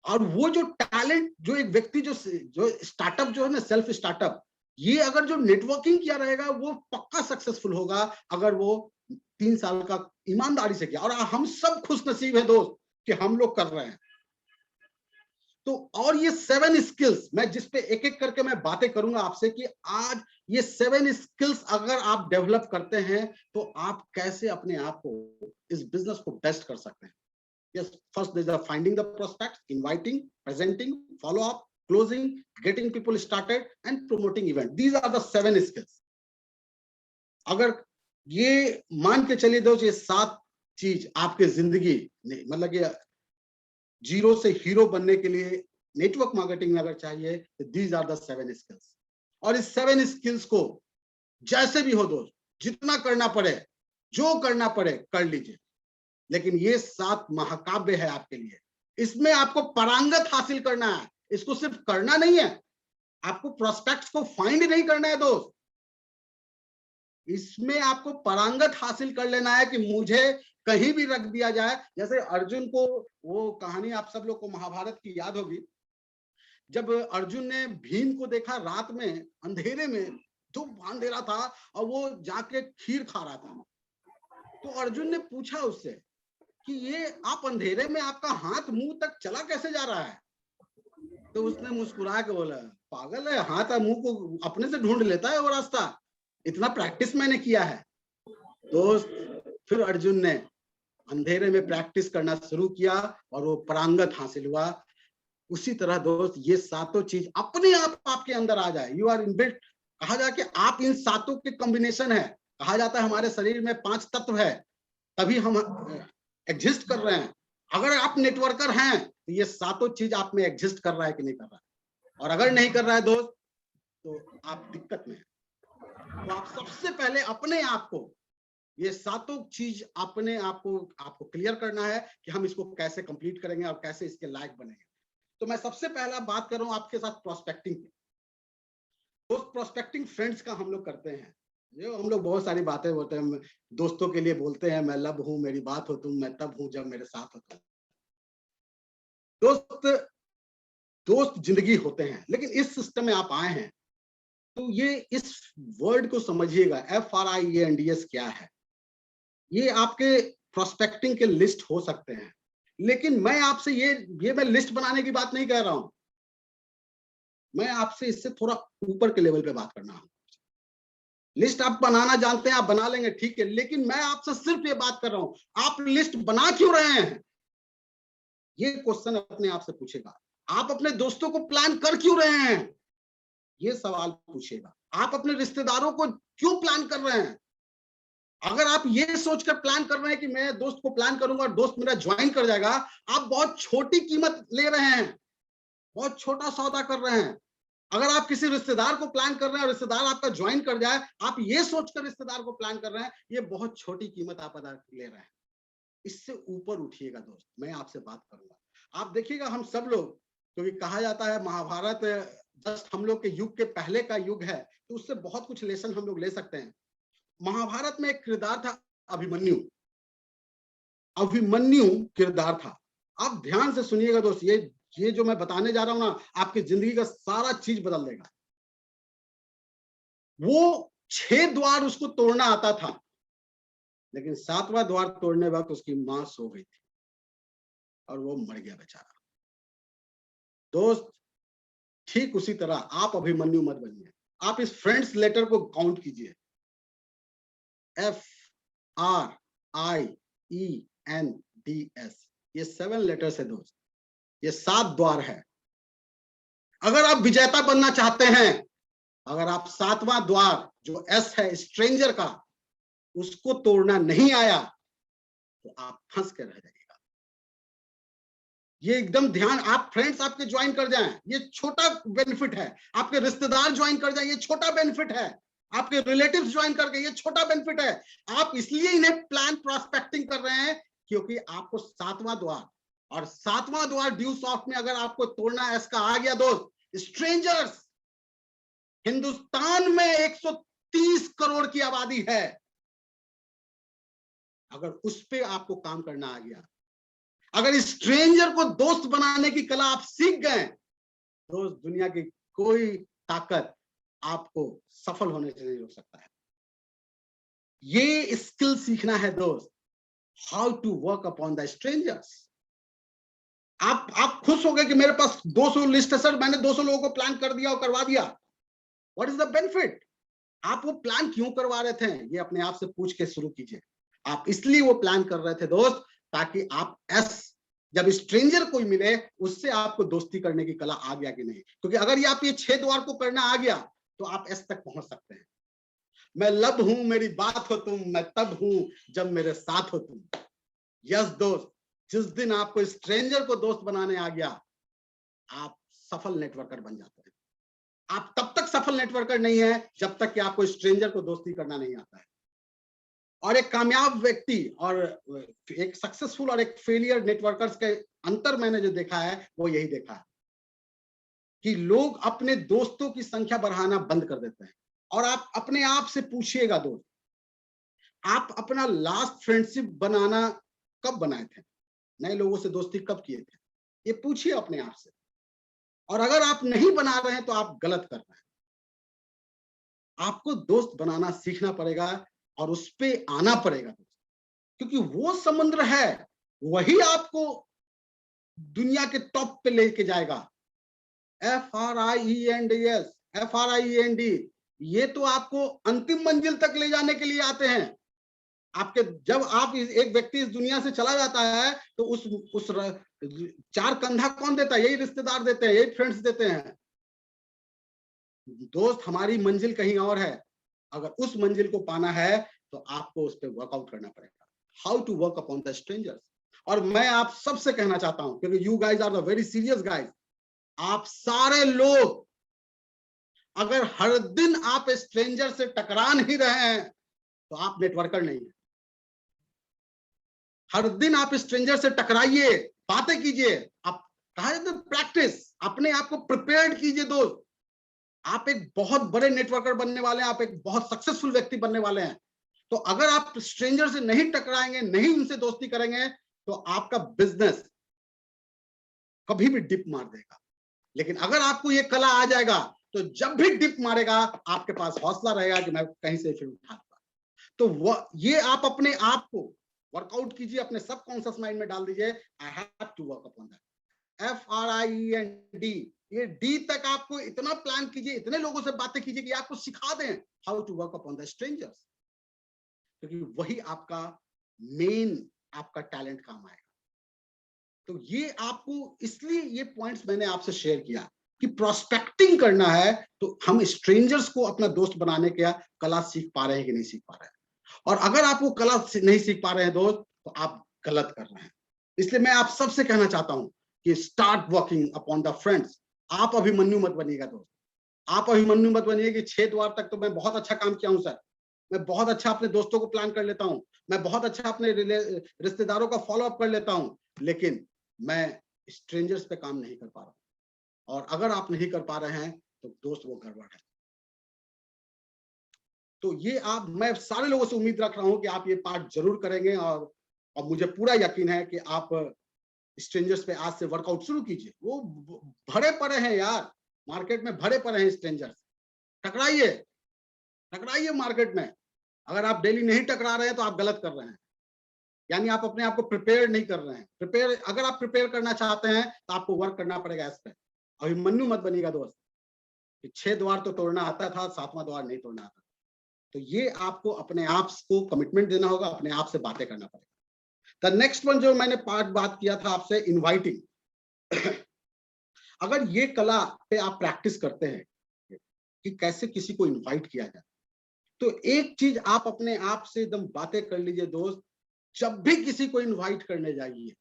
और वो जो टैलेंट, जो एक व्यक्ति जो स्टार्टअप जो है ना, सेल्फ स्टार्टअप, ये अगर जो नेटवर्किंग किया रहेगा, वो पक्का सक्सेसफुल होगा अगर वो 3 साल का ईमानदारी से किया। और हम सब खुश नसीब है दोस्त कि हम लोग कर रहे हैं। तो और ये 7 स्किल्स, मैं जिस पे एक एक करके मैं बातें करूंगा आपसे कि आज ये 7 स्किल्स अगर आप डेवलप करते हैं, तो आप कैसे अपने आप को, इस बिजनेस को बेस्ट कर सकते हैं। Yes, first there's a finding the prospects, inviting, presenting, follow up, closing, getting people started, and promoting event. These are the 7 skills. अगर ये मान के चलिए दोस्त, ये 7 चीज आपके जिंदगी मतलब कि जीरो से हीरो बनने के लिए नेटवर्क मार्केटिंग में अगर चाहिए तो दीज आर द 7 स्किल्स। और इस 7 स्किल्स को जैसे भी हो दोस्त, जितना करना पड़े, जो करना पड़े कर लीजिए, लेकिन ये 7 महाकाव्य है आपके लिए। इसमें आपको पारंगत हासिल करना है, इसको सिर्फ करना नहीं है, आपको प्रोस्पेक्ट्स को फाइंड नहीं करना है दोस्त, इसमें आपको पारंगत हासिल कर लेना है कि मुझे कहीं भी रख दिया जाए। जैसे अर्जुन को, वो कहानी आप सब लोग को महाभारत की याद होगी, जब अर्जुन ने भीम को देखा रात में अंधेरे में, धूप अंधेरा था और वो जाके खीर खा रहा था, तो अर्जुन ने पूछा उससे कि ये आप अंधेरे में आपका हाथ मुंह तक चला कैसे जा रहा है? तो उसने मुस्कुरा के बोला, पागल है, हाथ और मुंह को अपने से ढूंढ लेता है वो रास्ता, इतना प्रैक्टिस मैंने किया है। दोस्त फिर अर्जुन ने अंधेरे में प्रैक्टिस करना शुरू किया और वो पारंगत हासिल हुआ। उसी तरह दोस्त ये 7 चीज अपने आप आपके अंदर आ जाए, यू आर इनबिल्ट। कहा जाए कि आप इन 7 के कॉम्बिनेशन है। कहा जाता है हमारे शरीर में 5 तत्व है, तभी हम एग्जिस्ट कर रहे हैं। अगर आप नेटवर्कर हैं तो ये 7 चीज आप में एग्जिस्ट कर रहा है कि नहीं कर रहा है, और अगर नहीं कर रहा है दोस्त तो आप दिक्कत में हैं। तो आप सबसे पहले अपने आप को ये 7 चीज अपने आपको क्लियर करना है कि हम इसको कैसे कंप्लीट करेंगे और कैसे इसके लायक बनेंगे। तो मैं सबसे पहला बात कर रहा हूं आपके साथ प्रोस्पेक्टिंग की। दोस्त प्रोस्पेक्टिंग फ्रेंड्स का हम लोग करते हैं, जो हम लोग बहुत सारी बातें होते हैं, दोस्तों के लिए बोलते हैं, मैं लब हूं मेरी बात हो तुम, मैं तब हूं जब मेरे साथ हो तुम। दोस्त जिंदगी होते हैं, लेकिन इस सिस्टम में आप आए हैं तो ये इस वर्ड को समझिएगा, FRIENDS क्या है। ये आपके प्रोस्पेक्टिंग के लिस्ट हो सकते हैं, लेकिन मैं आपसे ये मैं लिस्ट बनाने की बात नहीं कह रहा हूं, मैं आपसे इससे थोड़ा ऊपर के लेवल पे बात करना हूं। लिस्ट आप बनाना जानते हैं, आप बना लेंगे, ठीक है, लेकिन मैं आपसे सिर्फ ये बात कर रहा हूं, आप लिस्ट बना क्यों रहे हैं? ये क्वेश्चन अपने आप से पूछेगा। आप अपने दोस्तों को प्लान कर क्यों रहे हैं? ये सवाल पूछेगा। आप अपने रिश्तेदारों को क्यों प्लान कर रहे हैं? अगर आप ये सोचकर प्लान कर रहे हैं कि मैं दोस्त को प्लान करूंगा और दोस्त मेरा ज्वाइन कर जाएगा, आप बहुत छोटी कीमत ले रहे हैं, बहुत छोटा सौदा कर रहे हैं। अगर आप किसी रिश्तेदार को प्लान कर रहे हैं और रिश्तेदार आपका ज्वाइन कर जाए, आप ये सोचकर रिश्तेदार को प्लान कर रहे हैं, ये बहुत छोटी कीमत आप अदा ले रहे हैं। इससे ऊपर उठिएगा दोस्त, मैं आपसे बात करूंगा। आप देखिएगा हम सब लोग, क्योंकि कहा जाता है महाभारत जस्ट हम लोग के युग के पहले का युग है, तो उससे बहुत कुछ लेसन हम लोग ले सकते हैं। महाभारत में एक किरदार था अभिमन्यु, अभिमन्यु किरदार था। आप ध्यान से सुनिएगा दोस्त, ये जो मैं बताने जा रहा हूं ना, आपकी जिंदगी का सारा चीज बदल देगा। वो 6 द्वार उसको तोड़ना आता था, लेकिन 7वां द्वार तोड़ने वक्त उसकी मां सो गई थी और वो मर गया बेचारा। दोस्त ठीक उसी तरह आप अभिमन्यु मत बनिए। आप इस फ्रेंड्स लेटर को काउंट कीजिए, FRIENDS, ये 7 लेटर्स है दोस्त, ये 7 द्वार है। अगर आप विजेता बनना चाहते हैं, अगर आप 7वां द्वार जो S है स्ट्रेंजर का, उसको तोड़ना नहीं आया तो आप फंस के रह जाइएगा। ये एकदम ध्यान, आप फ्रेंड्स आपके ज्वाइन कर जाएं, ये छोटा बेनिफिट है। आपके रिश्तेदार ज्वाइन कर जाएं, ये छोटा बेनिफिट है। आपके रिलेटिव्स ज्वाइन करके, ये छोटा बेनिफिट है। आप इसलिए इन्हें प्लान प्रोस्पेक्टिंग कर रहे हैं क्योंकि आपको 7वां द्वार, और 7वां द्वार ड्यूस ऑफ में अगर आपको तोड़ना एस का आ गया दोस्त, स्ट्रेंजर्स, हिंदुस्तान में 130 करोड़ की आबादी है, अगर उस पे आपको काम करना आ गया, अगर स्ट्रेंजर को दोस्त बनाने की कला आप सीख गए, दोस्त दुनिया की कोई ताकत आपको सफल होने से नहीं रोक सकता है। ये स्किल सीखना है दोस्त, how to work upon the strangers. आप खुश हो गए कि मेरे पास 200 लिस्ट है सर, मैंने 200 लोगों को प्लान कर दिया और करवा दिया। What is the benefit? आप वो प्लान क्यों करवा रहे थे, ये अपने आप से पूछ के शुरू कीजिए। आप इसलिए वो प्लान कर रहे थे दोस्त, ताकि आप जब स्ट्रेंजर कोई मिले उससे आपको दोस्ती करने की कला आ गया कि नहीं, क्योंकि अगर ये आप ये 6 द्वार को करना आ गया तो आप एस तक पहुंच सकते हैं। मैं लब हूं मेरी बात हो तुम, मैं तब हूं जब मेरे साथ हो तुम। यस दोस्त, जिस दिन आपको स्ट्रेंजर को दोस्त बनाने आ गया, आप सफल नेटवर्कर बन जाते हैं। आप तब तक सफल नेटवर्कर नहीं है जब तक कि आपको स्ट्रेंजर को दोस्ती करना नहीं आता है। और एक कामयाब व्यक्ति और एक सक्सेसफुल और एक फेलियर नेटवर्कर्स के अंतर मैंने जो देखा है वो यही देखा है कि लोग अपने दोस्तों की संख्या बढ़ाना बंद कर देते हैं। और आप अपने आप से पूछिएगा दोस्त, आप अपना लास्ट फ्रेंडशिप बनाना कब बनाए थे? नए लोगों से दोस्ती कब किए थे? ये पूछिए अपने आप से। और अगर आप नहीं बना रहे हैं तो आप गलत कर रहे हैं। आपको दोस्त बनाना सीखना पड़ेगा और उस पे आना पड़ेगा दोस्त, क्योंकि वो समुद्र है, वही आपको दुनिया के टॉप पे लेके जाएगा। FRIENDS, FRIEND, ये तो आपको अंतिम मंजिल तक ले जाने के लिए आते हैं। आपके जब आप एक व्यक्ति इस दुनिया से चला जाता है तो उस चार कंधा कौन देता है? यही रिश्तेदार देते हैं, यही फ्रेंड्स देते हैं। दोस्त, हमारी मंजिल कहीं और है। अगर उस मंजिल को पाना है तो आपको उस पर वर्कआउट करना पड़ेगा। How to work upon the strangers. और मैं आप सबसे कहना चाहता हूं, क्योंकि you guys are the very serious guys, आप सारे लोग अगर हर दिन आप स्ट्रेंजर से टकरा नहीं रहे हैं तो आप नेटवर्कर नहीं है। हर दिन आप स्ट्रेंजर से टकराइए, बातें कीजिए। आप कहा जाता है प्रैक्टिस, अपने आप को प्रिपेयर्ड कीजिए दोस्त। आप एक बहुत बड़े नेटवर्कर बनने वाले हैं, आप एक बहुत सक्सेसफुल व्यक्ति बनने वाले हैं। तो अगर आप स्ट्रेंजर से नहीं टकराएंगे, नहीं उनसे दोस्ती करेंगे, तो आपका बिजनेस कभी भी डिप मार देगा। लेकिन अगर आपको ये कला आ जाएगा तो जब भी डिप मारेगा आपके पास हौसला रहेगा कि मैं कहीं से फिर उठा लूंगा। तो ये आप अपने आप को वर्कआउट कीजिए, अपने सबकॉन्शियस माइंड में डाल दीजिए, I have to work upon that. FRIEND, ये डी तक आपको इतना प्लान कीजिए, इतने लोगों से बातें कीजिए कि आपको सिखा दें how to work upon the strangers, क्योंकि वही आपका मेन, आपका टैलेंट काम आएगा। तो ये आपको, इसलिए ये पॉइंट्स मैंने आपसे शेयर किया कि प्रोस्पेक्टिंग करना है तो हम स्ट्रेंजर्स को अपना दोस्त बनाने का कला सीख पा रहे हैं कि नहीं सीख पा रहे हैं। और अगर आप वो कला नहीं सीख पा रहे हैं दोस्त, तो आप गलत कर रहे हैं। इसलिए मैं आप सबसे कहना चाहता हूं कि start working upon the friends. आप अभिमन्यु मत बनिएगा दोस्त। आप अभिमन्यु मत बनिए कि 6 द्वार तक तो मैं बहुत अच्छा काम किया हूं सर, मैं बहुत अच्छा अपने दोस्तों को प्लान कर लेता हूं, मैं बहुत अच्छा अपने रिश्तेदारों का फॉलो अप कर लेता हूं, लेकिन मैं स्ट्रेंजर्स पे काम नहीं कर पा रहा। और अगर आप नहीं कर पा रहे हैं तो दोस्त वो गड़बड़ है। तो ये मैं सारे लोगों से उम्मीद रख रहा हूं कि आप ये पार्ट जरूर करेंगे। और मुझे पूरा यकीन है कि आप स्ट्रेंजर्स पे आज से वर्कआउट शुरू कीजिए। वो भरे पड़े हैं यार, मार्केट में भरे पड़े हैं स्ट्रेंजर्स। टकराइए, टकराइए मार्केट में। अगर आप डेली नहीं टकरा रहे हैं तो आप गलत कर रहे हैं, यानी आप अपने आप को प्रिपेयर नहीं कर रहे हैं। प्रिपेयर, अगर आप प्रिपेयर करना चाहते हैं तो आपको वर्क करना पड़ेगा इस पे। अभिमन्यु मत बनिएगा दोस्त कि 6 द्वार तो तोड़ना आता था, 7वां द्वार नहीं तोड़ना आता। तो ये आपको अपने आप को कमिटमेंट देना होगा, अपने आप से बातें करना पड़ेगा। द नेक्स्ट वन जो मैंने पार्ट बात किया था आपसे, इनवाइटिंग। अगर ये कला पे आप प्रैक्टिस करते हैं कि कैसे किसी को इनवाइट किया जाए, तो एक चीज आप अपने आप से एकदम बातें कर लीजिए दोस्त। जब भी किसी को इनवाइट करने जाइए,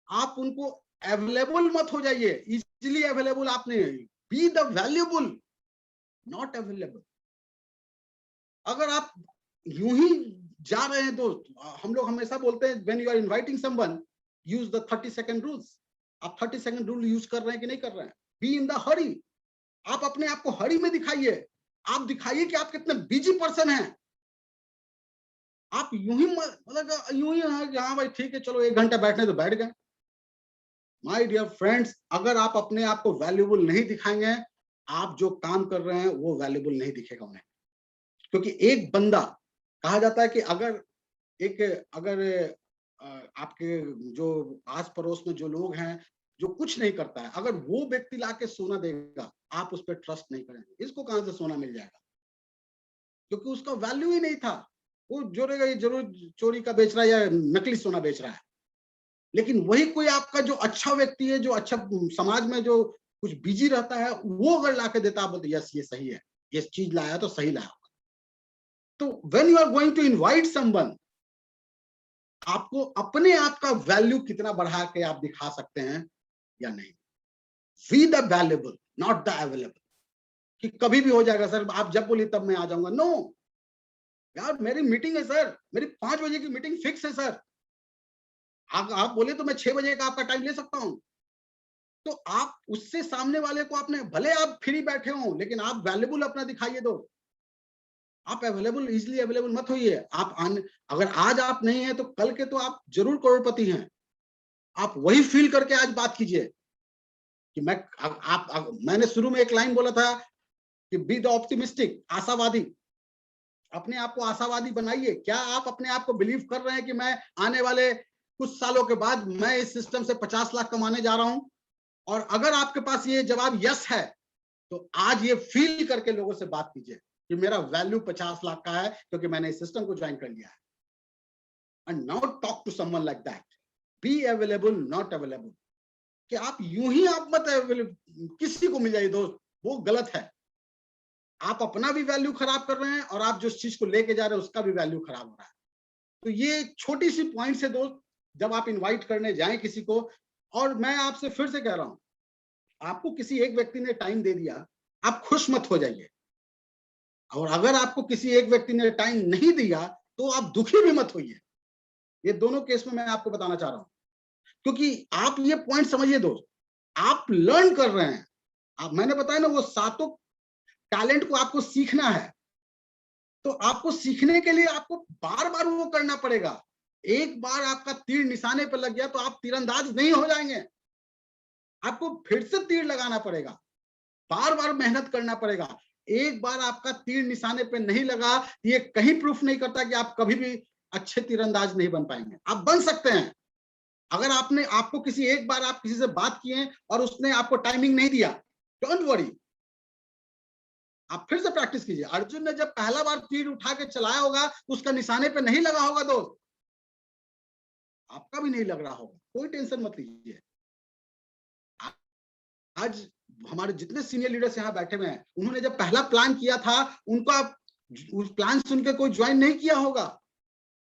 आप उनको अवेलेबल मत हो जाइए, इजीली अवेलेबल आप नहीं, be the valuable, not available. अगर आप यूं ही जा रहे हैं दोस्त, हम लोग हमेशा बोलते हैं when you are inviting someone, use the 30 second rules. आप 30 सेकंड रूल यूज कर रहे हैं कि नहीं कर रहे हैं? बी इन द हरी। आप अपने आप को हरी में दिखाइए, आप दिखाइए कि आप कितने बिजी पर्सन हैं। आप यूं ही मतलब यूं ही हाँ भाई ठीक है चलो 1 घंटा बैठने तो बैठ गए। माय डियर फ्रेंड्स, अगर आप अपने आप को वैल्यूबल नहीं दिखाएंगे, आप जो काम कर रहे हैं वो वैल्यूबल नहीं दिखेगा उन्हें। क्योंकि एक बंदा, कहा जाता है कि अगर आपके जो आस पड़ोस में जो लोग हैं, जो कुछ नहीं करता है, अगर वो व्यक्ति लाके सोना देगा, आप उस पर ट्रस्ट नहीं करेंगे। इसको कहां से सोना मिल जाएगा? क्योंकि उसका वैल्यू ही नहीं था। वो जोड़ेगा, ये जरूर चोरी का बेच रहा है या नकली सोना बेच रहा है। लेकिन वही कोई आपका जो अच्छा व्यक्ति है, जो अच्छा समाज में जो कुछ बिजी रहता है, वो अगर लाके देता, आप बोलते यस ये सही है, ये चीज लाया तो सही लाया। तो when you are going to invite someone, आपको अपने आप का वैल्यू कितना बढ़ा के आप दिखा सकते हैं या नहीं। We the valuable, not the available, कि कभी भी हो जाएगा सर, आप जब बोलिए तब मैं आ जाऊंगा। नो यार, मेरी मीटिंग है सर, मेरी 5 बजे की मीटिंग फिक्स है सर। आप बोले तो मैं 6 बजे का आपका टाइम ले सकता हूं। तो आप उससे सामने वाले को, आपने भले आप फ्री बैठे हो, लेकिन आप वैल्यूएबल अपना दिखाइए दो। आप अवेलेबल, इजिली अवेलेबल मत होइए। अगर आज आप नहीं है तो कल के तो आप जरूर करोड़पति हैं। आप वही फील करके आज बात कीजिए कि मैंने शुरू में एक लाइन बोला था कि बी द ऑप्टिमिस्टिक, आशावादी। अपने आप को आशावादी बनाइए। क्या आप अपने आप को बिलीव कर रहे हैं कि मैं आने वाले कुछ सालों के बाद मैं इस सिस्टम से 50 लाख कमाने जा रहा हूं? और अगर आपके पास ये जवाब यस है, तो आज ये फील करके लोगों से बात कीजिए कि मेरा वैल्यू 50 लाख का है क्योंकि मैंने इस सिस्टम को ज्वाइन कर लिया है। And now talk to someone like that. Be available, not available. कि आप यूं ही आप मत किसी को मिल जाइए दोस्त, वो गलत है। आप अपना भी वैल्यू खराब कर रहे हैं और आप जिस चीज को लेके जा रहे हैं उसका भी वैल्यू खराब हो रहा है। तो ये छोटी सी पॉइंट है दोस्त, जब आप इनवाइट करने जाएं किसी को। और मैं आपसे फिर से कह रहा हूं, आपको किसी एक व्यक्ति ने टाइम दे दिया, आप खुश मत हो जाइए। और अगर आपको किसी एक व्यक्ति ने टाइम नहीं दिया तो आप दुखी भी मत होइए। ये दोनों केस में मैं आपको बताना चाह रहा हूं, क्योंकि आप ये पॉइंट समझिए दोस्त, आप लर्न कर रहे हैं। मैंने बताया ना, वो सातों टैलेंट को आपको सीखना है। तो आपको सीखने के लिए आपको बार बार वो करना पड़ेगा। एक बार आपका तीर निशाने पर लग गया तो आप तीरंदाज नहीं हो जाएंगे। आपको फिर से तीर लगाना पड़ेगा, बार बार मेहनत करना पड़ेगा। एक बार आपका तीर निशाने पे नहीं लगा, ये कहीं प्रूफ नहीं करता कि आप कभी भी अच्छे तीरंदाज नहीं बन पाएंगे। आप बन सकते हैं। अगर आपको किसी एक बार आप किसी से बात किए और उसने आपको टाइमिंग नहीं दिया, डोंट वरी, आप फिर से प्रैक्टिस कीजिए। अर्जुन ने जब पहला बार तीर उठा के चलाया होगा, उसका निशाने पे नहीं लगा होगा दोस्त, आपका भी नहीं लग रहा होगा, कोई टेंशन मत लीजिए। आज हमारे जितने सीनियर लीडर्स यहाँ बैठे हुए हैं, उन्होंने जब पहला प्लान किया था, उनका उस प्लान सुन के कोई ज्वाइन नहीं किया होगा,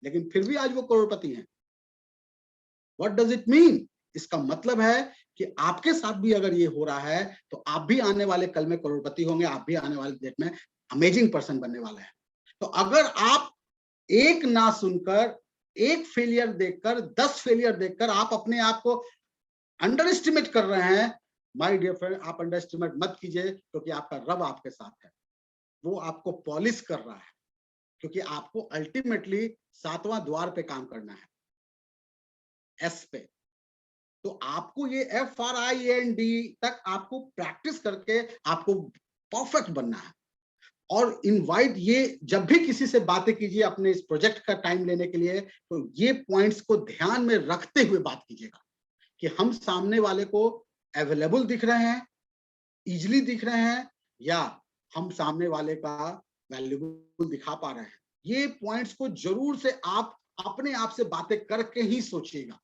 लेकिन फिर भी आज वो करोड़पति हैं। What does it mean? इसका मतलब है कि आपके साथ भी अगर ये हो रहा है तो आप भी आने वाले कल में करोड़पति होंगे। आप भी आने वाले डेट में अमेजिंग पर्सन बनने वाले हैं। तो अगर आप एक ना सुनकर, एक फेलियर देखकर, 10 फेलियर देखकर आप अपने आप को अंडर एस्टिमेट कर रहे हैं, माय डियर फ्रेंड, आप अंडर एस्टिमेट मत कीजिए, क्योंकि आपका रब आपके साथ है। वो आपको पॉलिश कर रहा है, क्योंकि आपको अल्टीमेटली 7वां द्वार पे काम करना है, एस पे। तो आपको ये FRIND तक आपको प्रैक्टिस करके आपको परफेक्ट बनना है। और इनवाइट, ये जब भी किसी से बातें कीजिए अपने इस प्रोजेक्ट का टाइम लेने के लिए, तो ये पॉइंट्स को ध्यान में रखते हुए बात कीजिएगा कि हम सामने वाले को अवेलेबल दिख रहे हैं, इजिली दिख रहे हैं, या हम सामने वाले का वैल्यूएबल दिखा पा रहे हैं। ये पॉइंट्स को जरूर से आप अपने आप से बातें करके ही सोचिएगा।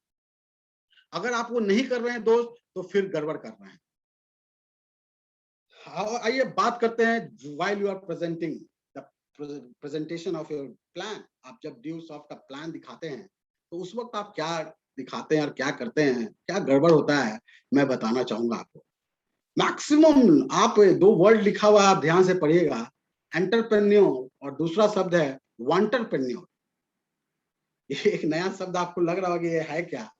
अगर आप वो नहीं कर रहे हैं दोस्त, तो फिर गड़बड़ कर रहे हैं। आइए बात करते हैं, while you are presenting the presentation of your plan. आप जब ड्यूसॉफ्ट का प्लान दिखाते हैं तो उस वक्त आप क्या दिखाते हैं और क्या करते हैं, क्या गड़बड़ होता है, मैं बताना चाहूंगा आपको। मैक्सिमम आप 2 वर्ड लिखा हुआ, आप ध्यान से पढ़िएगा, एंटरप्रेन्योर और दूसरा शब्द है वांटरप्रेन्योर। ये एक नया शब्द आपको लग रहा होगा, ये है क्या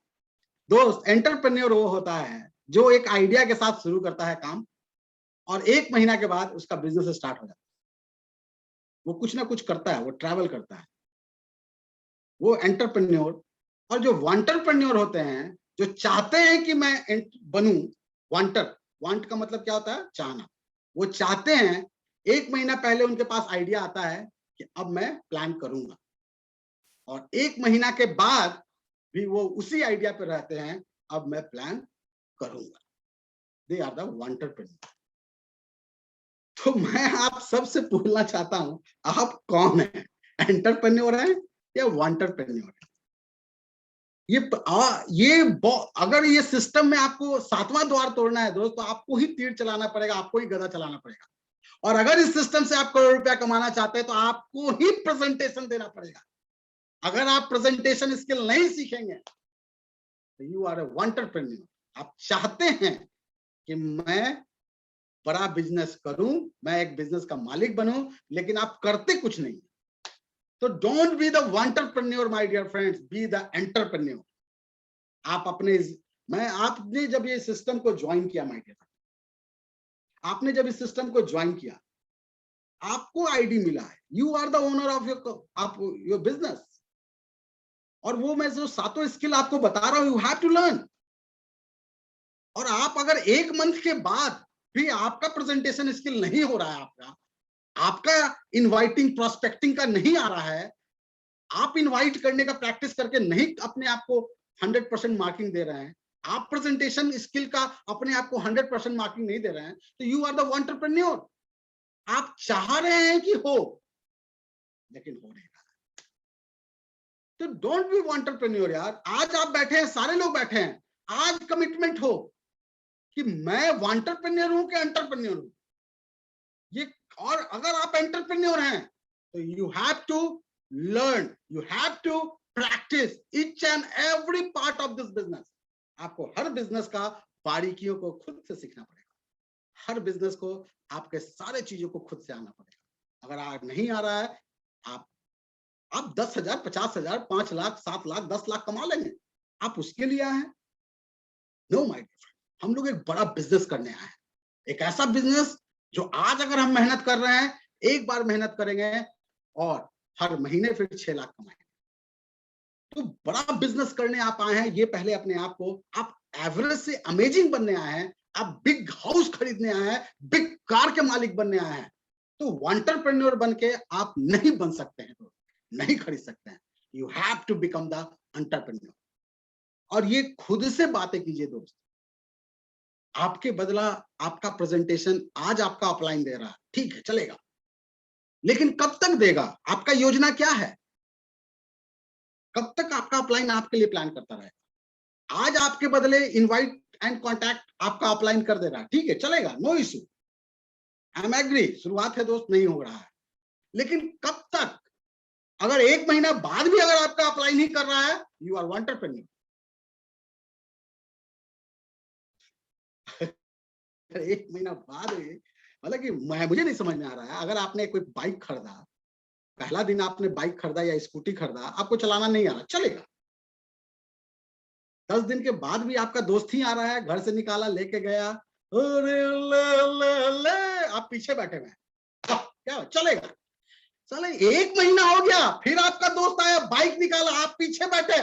दोस्त? एंटरप्रेन्योर वो होता है जो एक आइडिया के साथ शुरू करता है काम, और 1 महीना के बाद उसका बिजनेस स्टार्ट हो जाता है। वो कुछ ना कुछ करता है, वो ट्रैवल करता है, वो एंटरप्रेन्योर। और जो वांटरप्रेन्योर होते हैं, जो चाहते हैं कि मैं बनूं, वांट का मतलब क्या होता है? चाहना। वो चाहते हैं, 1 महीना पहले उनके पास आइडिया आता है कि अब मैं प्लान करूंगा, और 1 महीना के बाद भी वो उसी आइडिया पे रहते हैं, अब मैं प्लान करूंगा। They are the wantrepreneur. तो मैं आप सबसे पूछना चाहता हूं, आप कौन है? एंटरप्रेन्योर है या वांटरप्रेन्योर है? अगर ये सिस्टम में आपको 7वां द्वार तोड़ना है दोस्त, तो आपको ही तीर चलाना पड़ेगा, आपको ही गदा चलाना पड़ेगा। और अगर इस सिस्टम से आप करोड़ रुपया कमाना चाहते हैं तो आपको ही प्रेजेंटेशन देना पड़ेगा। अगर आप प्रेजेंटेशन स्किल नहीं सीखेंगे तो यू आर ए एंटरप्रेन्योर। आप चाहते हैं कि मैं बड़ा बिजनेस करूं, मैं एक बिजनेस का मालिक बनूं, लेकिन आप करते कुछ नहीं। तो don't be the entrepreneur my dear friends, be the entrepreneur. आप अपने आपने जब ये सिस्टम को ज्वाइन किया माय डियर, आपने जब इस सिस्टम को ज्वाइन किया, आपको आईडी मिला है, you are the owner of your business. और वो मैं जो सातों स्किल आपको बता रहा हूं, यू हैव टू लर्न। और आप अगर एक मंथ के बाद भी आपका प्रेजेंटेशन स्किल नहीं हो रहा है, आपका इनवाइटिंग प्रोस्पेक्टिंग का नहीं आ रहा है, आप इनवाइट करने का प्रैक्टिस करके नहीं अपने आप को 100% मार्किंग दे रहे हैं, आप प्रेजेंटेशन स्किल का अपने आप को 100% मार्किंग नहीं दे रहे हैं, तो यू आर द एंटरप्रेन्योर। आप चाह रहे हैं कि हो, लेकिन हो नहीं रहा है। तो डोंट बी एंटरप्रेन्योर यार। आज आप बैठे हैं, सारे लोग बैठे हैं, आज कमिटमेंट हो कि मैं एंटरप्रेन्योर हूं कि एंटरप्रेन्योर हूं। ये, और अगर आप एंटरप्रेन्योर हैं तो you have to learn, you have to practice each and every part of this business. आपको हर बिजनेस का बारीकियों को खुद से सीखना पड़ेगा। हर बिजनेस को आपके सारे चीजों को खुद से आना पड़ेगा। अगर आज नहीं आ रहा है, आप 10,000, 50,000, 5 लाख, 7 लाख, 10 लाख कमा लेंगे, आप उसके लिए आए हैं? नो माय डियर, हम लोग एक बड़ा बिजनेस करने आए हैं। एक ऐसा बिजनेस जो आज अगर हम मेहनत कर रहे हैं, एक बार मेहनत करेंगे और हर महीने फिर 6 लाख कमाएंगे। तो बड़ा बिजनेस करने आप आए हैं, ये पहले अपने आप को, आप एवरेज से अमेजिंग बनने आए हैं, आप बिग हाउस खरीदने आए हैं, बिग कार के मालिक बनने आए हैं। तो एंटरप्रेन्योर बन के आप नहीं बन सकते हैं, तो नहीं खरीद सकते हैं। You have to become the entrepreneur. और ये खुद से बातें कीजिए दोस्त। आपके बदला आपका प्रेजेंटेशन आज आपका अपलाइन दे रहा है, ठीक है, चलेगा, लेकिन कब तक देगा? आपका योजना क्या है? कब तक आपका अपलाइन आपके लिए प्लान करता रहेगा? आज आपके बदले इनवाइट एंड कॉन्टैक्ट आपका अपलाइन कर दे रहा है, ठीक है, चलेगा, no issue, I am agree, शुरुआत है दोस्त, नहीं हो रहा है, लेकिन कब तक? अगर एक महीना बाद भी अगर आपका अप्लाई नहीं कर रहा है, यू आर एंटरप्रेन्योर। एक महीना बाद, मतलब कि मुझे नहीं समझ में आ रहा है, अगर आपने कोई बाइक खरीदा, पहला दिन आपने बाइक खरीदा या स्कूटी खरीदा, आपको चलाना नहीं आ रहा, चलेगा, 10 दिन के बाद भी आपका दोस्त ही आ रहा है, घर से निकाला, लेके गया, अरे ले, आप पीछे बैठे हुए, क्या चलेगा? चले, एक महीना हो गया, फिर आपका दोस्त आया, बाइक निकाला, आप पीछे बैठे,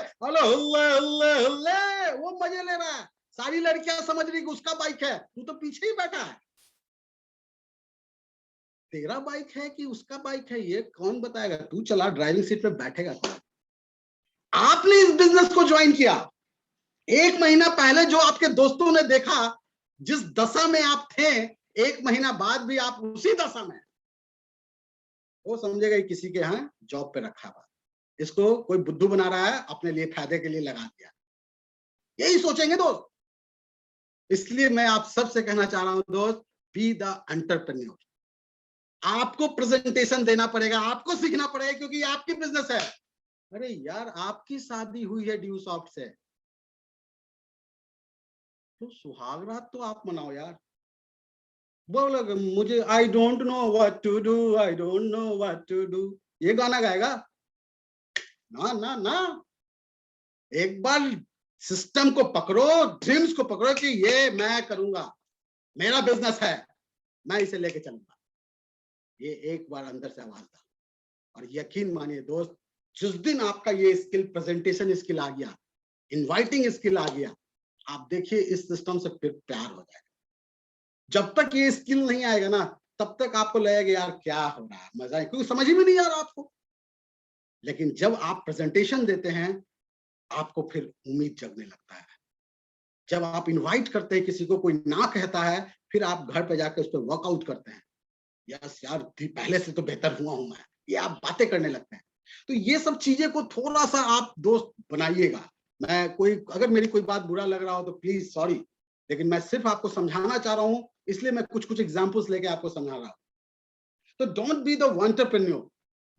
वो मजे ले रहा है, सारी लड़कियां समझ रही कि उसका बाइक है, तू तो पीछे ही बैठा है। तेरा बाइक है कि उसका बाइक है, ये कौन बताएगा? तू चला, ड्राइविंग सीट पे बैठेगा कौन? आपने इस बिजनेस को ज्वाइन किया, एक महीना पहले जो आपके दोस्तों ने देखा, जिस दशा में आप थे, एक महीना बाद भी आप उसी दशा में, वो समझेगा किसी के यहाँ जॉब पे रखा हुआ, इसको कोई बुद्धू बना रहा है, अपने लिए फायदे के लिए लगा दिया, यही सोचेंगे दोस्त। इसलिए मैं आप सबसे कहना चाह रहा हूं दोस्त, बी द एंटरप्रेन्योर। आपको प्रेजेंटेशन देना पड़ेगा, आपको सीखना पड़ेगा, क्योंकि ये आपकी बिजनेस है। अरे यार, आपकी शादी हुई है ड्यू सॉफ्ट से, तो सुहाग रात तो आप मनाओ यार। बोलो मुझे I don't know what to do, I don't know what to do, ये गाना गाएगा? ना ना ना, एक बार सिस्टम को पकड़ो, ड्रीम्स को पकड़ो कि ये मैं करूंगा, मेरा बिजनेस है, मैं इसे लेके चलूंगा। ये एक बार अंदर से आवाज था, और यकीन मानिए दोस्त, जिस दिन आपका ये स्किल, प्रेजेंटेशन स्किल आ गया, इनवाइटिंग स्किल आ गया, आप देखिए इस सिस्टम से फिर प्यार हो जाएगा। जब तक ये स्किल नहीं आएगा ना, तब तक आपको लगेगा यार क्या हो रहा है, मजा है, क्योंकि समझ ही में नहीं आ रहा आपको। लेकिन जब आप प्रेजेंटेशन देते हैं, आपको फिर उम्मीद जगने लगता है। जब आप इनवाइट करते हैं किसी को, कोई ना कहता है, फिर आप घर पे जाकर उस पर वर्कआउट करते हैं, यस यार पहले से तो बेहतर हुआ हूं मैं, ये आप बातें करने लगते हैं। तो ये सब चीजें को थोड़ा सा आप दोस्त बनाइएगा। मैं कोई, अगर मेरी कोई बात बुरा लग रहा हो तो प्लीज सॉरी, लेकिन मैं सिर्फ आपको समझाना चाह रहा हूं, इसलिए मैं कुछ कुछ एग्जांपल्स लेके आपको समझा रहा हूं। तो don't be the entrepreneur,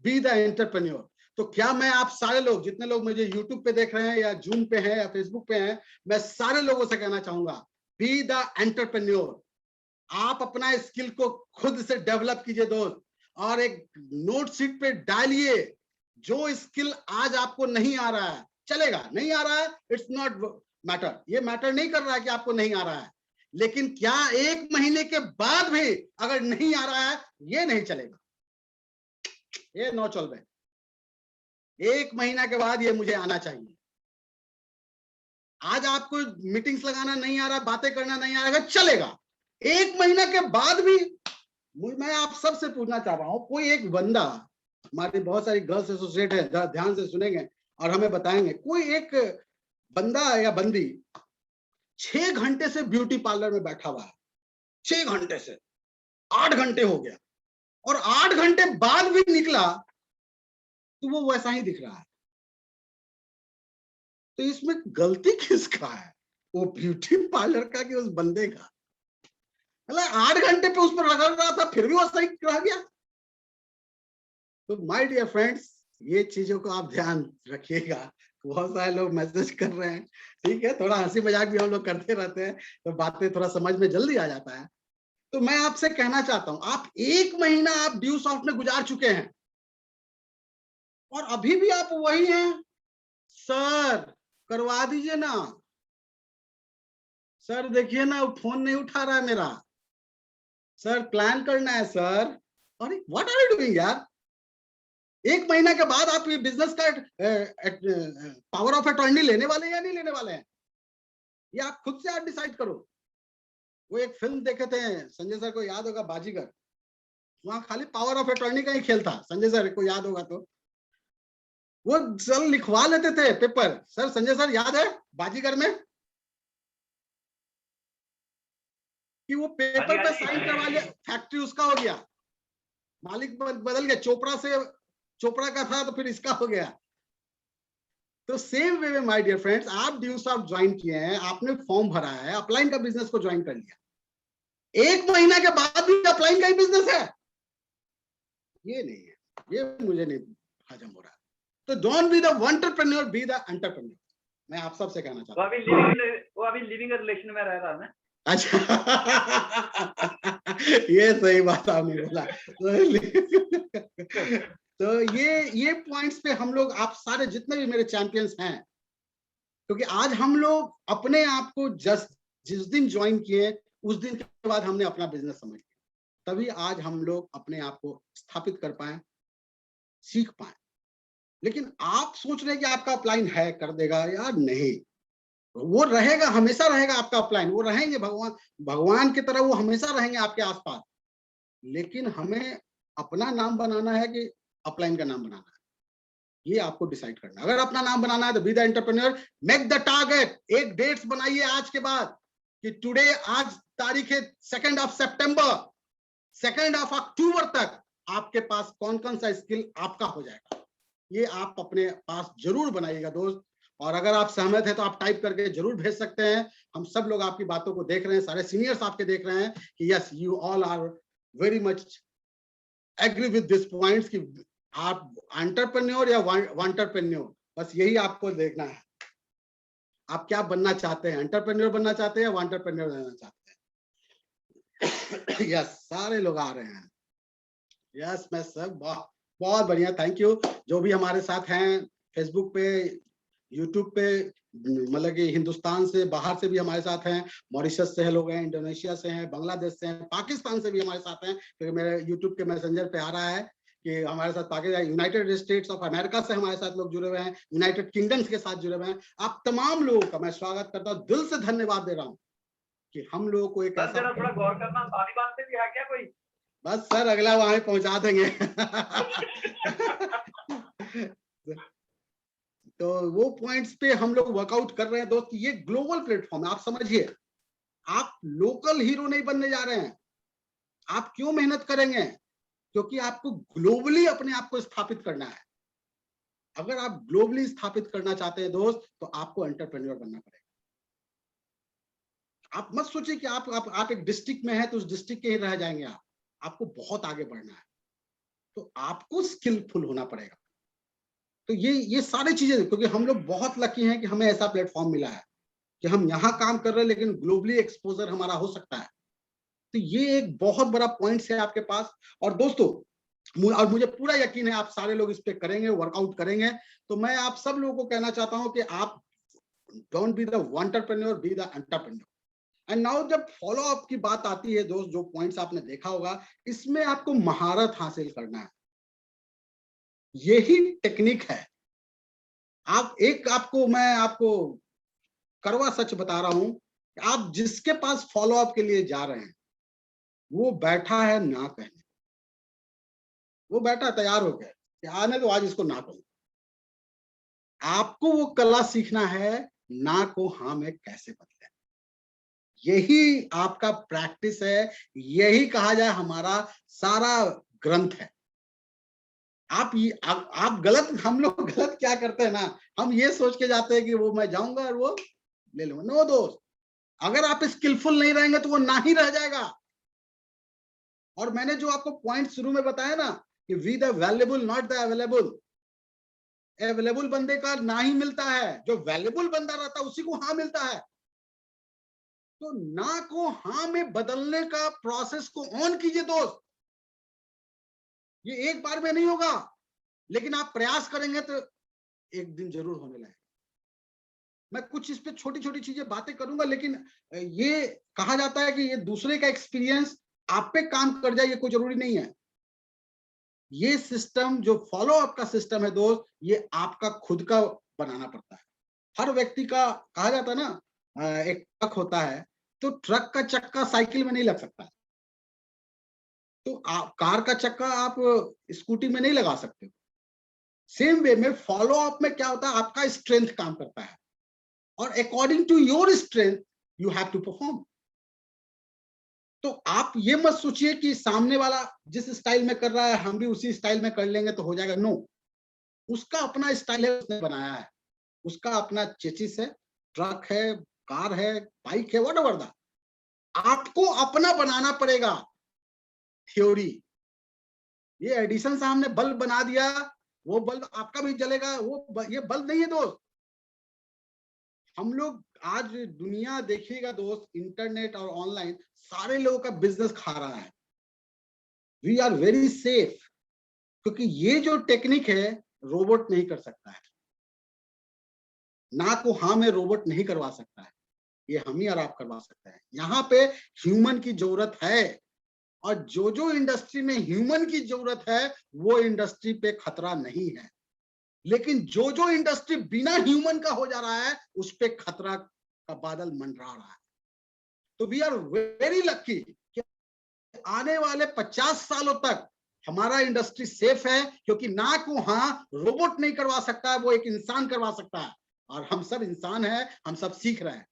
B the entrepreneur. तो क्या मैं आप सारे लोग, जितने लोग मुझे यूट्यूब पे देख रहे हैं या जूम पे हैं या फेसबुक पे हैं, मैं सारे लोगों से कहना चाहूंगा, बी द एंटरप्रेन्योर। आप अपना स्किल को खुद से डेवलप कीजिए दोस्त, और एक नोट शीट पे डालिए जो स्किल आज आपको नहीं आ रहा है। चलेगा, नहीं आ रहा है, इट्स नॉट मैटर, ये मैटर नहीं कर रहा है कि आपको नहीं आ रहा है, लेकिन क्या 1 महीने के बाद भी अगर नहीं आ रहा है, ये नहीं चलेगा, ये नो चल रहे। 1 महीना के बाद ये मुझे आना चाहिए। आज आपको मीटिंग्स लगाना नहीं आ रहा, बातें करना नहीं आ रहा, चलेगा। 1 महीना के बाद भी मैं आप सबसे पूछना चाह रहा हूं, कोई एक बंदा, हमारी बहुत सारी गर्ल्स एसोसिएट है, ध्यान से सुनेंगे और हमें बताएंगे, कोई एक बंदा या बंदी 6 घंटे से ब्यूटी पार्लर में बैठा हुआ है, 6 घंटे से 8 घंटे हो गया, और 8 घंटे बाद भी निकला तो वो वैसा ही दिख रहा है। तो इसमें गलती किसका है, वो ब्यूटी पार्लर का कि उस बंदे का? मतलब 8 घंटे पे उस पर रगड़ रहा था, फिर भी वो सही रह गया। तो माय डियर फ्रेंड्स, ये चीजों को आप ध्यान रखिएगा। बहुत सारे लोग मैसेज कर रहे हैं, ठीक है, थोड़ा हंसी मजाक भी हम लोग करते रहते हैं, तो बातें थोड़ा समझ में जल्दी आ जाता है। तो मैं आपसे कहना चाहता हूं, आप 1 महीना आप ड्यू सॉफ्ट में गुजार चुके हैं और अभी भी आप वही हैं। सर करवा दीजिए ना, सर देखिए ना फोन नहीं उठा रहा है मेरा, सर प्लान करना है सर। अरे व्हाट आर यू डूइंग यार? 1 महीना के बाद आप ये बिजनेस का पावर ऑफ अटॉर्नी लेने वाले हैं या नहीं लेने वाले हैं, ये आप खुद से आप डिसाइड करो। वो एक फिल्म देखे थे, संजय सर को याद होगा, बाजीगर, वहां खाली पावर ऑफ अटॉर्नी का ही खेल था, संजय सर को याद होगा तो वो सर लिखवा लेते थे पेपर। सर संजय सर याद है बाजीगर में कि वो पेपर पे साइन करवा लिया, फैक्ट्री उसका हो गया, मालिक बदल गया, चोपड़ा का था तो फिर इसका हो गया। तो सेम वे में माय डियर फ्रेंड्स, आप ड्यू सॉफ्ट ज्वाइन किए हैं, आपने फॉर्म भरा है, अपलाइन का बिजनेस को ज्वाइन कर लिया, 1 महीना के बाद भी अपलाइन का ही बिजनेस है, ये नहीं है, ये मुझे नहीं हजम हो रहा। तो don't be the entrepreneur, B the entrepreneur. मैं आप सबसे कहना चाहता हूं। वो अभी लिविंग रिलेशन में रह रहा है। अच्छा ये सही बात आपने बोला। तो ये पॉइंट्स पे हम लोग, आप सारे जितने भी मेरे चैंपियंस हैं, क्योंकि आज हम लोग अपने आप को जिस दिन ज्वाइन किए उस दिन के बाद हमने अपना बिजनेस समझ लिया, तभी आज हम लोग अपने आप को स्थापित कर पाए, सीख पाए। लेकिन आप सोच रहे हैं कि आपका अपलाइन है, कर देगा यार, नहीं, वो रहेगा, हमेशा रहेगा आपका अपलाइन, वो रहेंगे, भगवान की तरह वो हमेशा रहेंगे आपके आसपास। लेकिन हमें अपना नाम बनाना है कि अपलाइन का नाम बनाना है, ये आपको डिसाइड करना है। अगर अपना नाम बनाना है तो B the entrepreneur, make the target, एक डेट्स बनाइए आज के बाद कि टुडे, आज तारीख है 2 सितंबर, 2 अक्टूबर तक आपके पास कौन कौन सा स्किल आपका हो जाएगा, ये आप अपने पास जरूर बनाइएगा दोस्त। और अगर आप सहमत हैं तो आप टाइप करके जरूर भेज सकते हैं। हम सब लोग आपकी बातों को देख रहे हैं, सारे सीनियर्स आपके देख रहे हैं कि yes, you all are very much agree with this points कि आप एंटरप्रेन्योर या वांटरप्रेन्योर, बस यही आपको देखना है, आप क्या बनना चाहते हैं, एंटरप्रेन्योर बनना चाहते हैं या वांटरप्रेन्योर बनना चाहते हैं। यस, सारे लोग आ रहे हैं। यस, मैं सब बहुत बढ़िया, थैंक यू। जो भी हमारे साथ हैं फेसबुक पे, यूट्यूब पे, मतलब कि हिंदुस्तान से बाहर से भी हमारे साथ हैं, मॉरिशस से लोग हैं, इंडोनेशिया से हैं, बांग्लादेश से हैं, पाकिस्तान से भी हमारे साथ हैं, क्योंकि मेरे यूट्यूब के मैसेंजर पे आ रहा है कि हमारे साथ Pakistan, United states of America से हमारे साथ लोग जुड़े हुए हैं, यूनाइटेड किंगडम्स के साथ जुड़े हुए हैं। आप तमाम लोगों का मैं स्वागत करता हूँ, दिल से धन्यवाद दे रहा हूँ कि हम लोगों को एक ऐसा, थोड़ा गौर करना, तालिबान से भी है क्या कोई? बस सर अगला वहां पहुंचा देंगे। तो वो पॉइंट्स पे हम लोग वर्कआउट कर रहे हैं दोस्त, ये ग्लोबल प्लेटफॉर्म है, आप समझिए, आप लोकल हीरो नहीं बनने जा रहे हैं। आप क्यों मेहनत करेंगे? क्योंकि आपको ग्लोबली अपने आप को स्थापित करना है। अगर आप ग्लोबली स्थापित करना चाहते हैं दोस्त, तो आपको एंटरप्रेन्योर बनना पड़ेगा। आप मत सोचिए कि आप एक डिस्ट्रिक्ट में हैं तो उस डिस्ट्रिक्ट के ही रह जाएंगे। आपको बहुत आगे बढ़ना है। तो आपको स्किलफुल होना पड़ेगा। तो ये सारी चीजें, क्योंकि हम लोग बहुत लकी हैं कि हमें ऐसा प्लेटफॉर्म मिला है कि हम यहाँ काम कर रहे हैं लेकिन ग्लोबली एक्सपोजर हमारा हो सकता है। तो ये एक बहुत बड़ा पॉइंट है आपके पास। और दोस्तों, और मुझे पूरा यकीन है आप सारे लोग इस पे करेंगे, वर्कआउट करेंगे। तो मैं आप सब लोगों को कहना चाहता हूं कि आप don't be the entrepreneur, B the entrepreneur. And now जब फॉलो अप की बात आती है दोस्त, जो पॉइंट्स आपने देखा होगा, इसमें आपको महारत हासिल करना है। यही टेक्निक है। मैं आपको करवा सच बता रहा हूं, आप जिसके पास फॉलो अप के लिए जा रहे हैं, वो बैठा है ना कहने, वो बैठा तैयार हो गया आने तो आज इसको ना कहूं। आपको वो कला सीखना है, ना को हाँ में कैसे बदले। यही आपका प्रैक्टिस है, यही कहा जाए हमारा सारा ग्रंथ है। आप गलत, हम लोग गलत क्या करते हैं ना, हम ये सोच के जाते हैं कि वो मैं जाऊंगा और वो ले लूंगा। नो दोस्त, अगर आप स्किलफुल नहीं रहेंगे तो वो ना ही रह जाएगा। और मैंने जो आपको पॉइंट शुरू में बताया ना कि we the valuable not the available, available बंदे का ना ही मिलता है, जो वैल्यूएबल बंदा रहता है उसी को हाँ मिलता है। तो ना को हाँ में बदलने का प्रोसेस को ऑन कीजिए दोस्त। ये एक बार में नहीं होगा, लेकिन आप प्रयास करेंगे तो एक दिन जरूर होने लगेगा। मैं कुछ इस पे छोटी छोटी चीजें बातें करूंगा, लेकिन ये कहा जाता है कि ये दूसरे का एक्सपीरियंस आप पे काम कर जाए, ये कोई जरूरी नहीं है। ये सिस्टम जो फॉलो अप का सिस्टम है दोस्त, ये आपका खुद का बनाना पड़ता है। हर व्यक्ति का, कहा जाता है ना, एक ट्रक होता है, तो ट्रक का चक्का साइकिल में नहीं लग सकता। तो कार का चक्का आप स्कूटी में नहीं लगा सकते। सेम वे में फॉलो अप में क्या होता है, आपका स्ट्रेंथ काम करता है, और according to your strength you have to perform. तो आप ये मत सोचिए कि सामने वाला जिस स्टाइल में कर रहा है हम भी उसी स्टाइल में कर लेंगे तो हो जाएगा। नो, उसका अपना स्टाइल है, उसने बनाया है, उसका अपना चेसिस है, ट्रक है, कार है, बाइक है, व्हाटएवर दैट, आपको अपना बनाना पड़ेगा। थ्योरी, ये एडिसन साहब ने बल्ब बना दिया, वो बल्ब आपका भी जलेगा, ये बल्ब नहीं है दोस्त। हम लोग आज दुनिया देखिएगा दोस्त, इंटरनेट और ऑनलाइन सारे लोगों का बिजनेस खा रहा है। वी आर वेरी सेफ, क्योंकि ये जो टेक्निक है रोबोट नहीं कर सकता है। ना को हाँ में रोबोट नहीं करवा सकता है, ये हम ही और आप करवा सकते हैं। यहाँ पे ह्यूमन की जरूरत है, और जो इंडस्ट्री में ह्यूमन की जरूरत है वो इंडस्ट्री पे खतरा नहीं है। लेकिन जो इंडस्ट्री बिना ह्यूमन का हो जा रहा है उस पे खतरा का बादल मंडरा रहा है। तो वी आर वेरी लकी कि आने वाले 50 सालों तक हमारा इंडस्ट्री सेफ है, क्योंकि ना को हाँ रोबोट नहीं करवा सकता है, वो एक इंसान करवा सकता है। और हम सब इंसान हैं, हम सब सीख रहे हैं।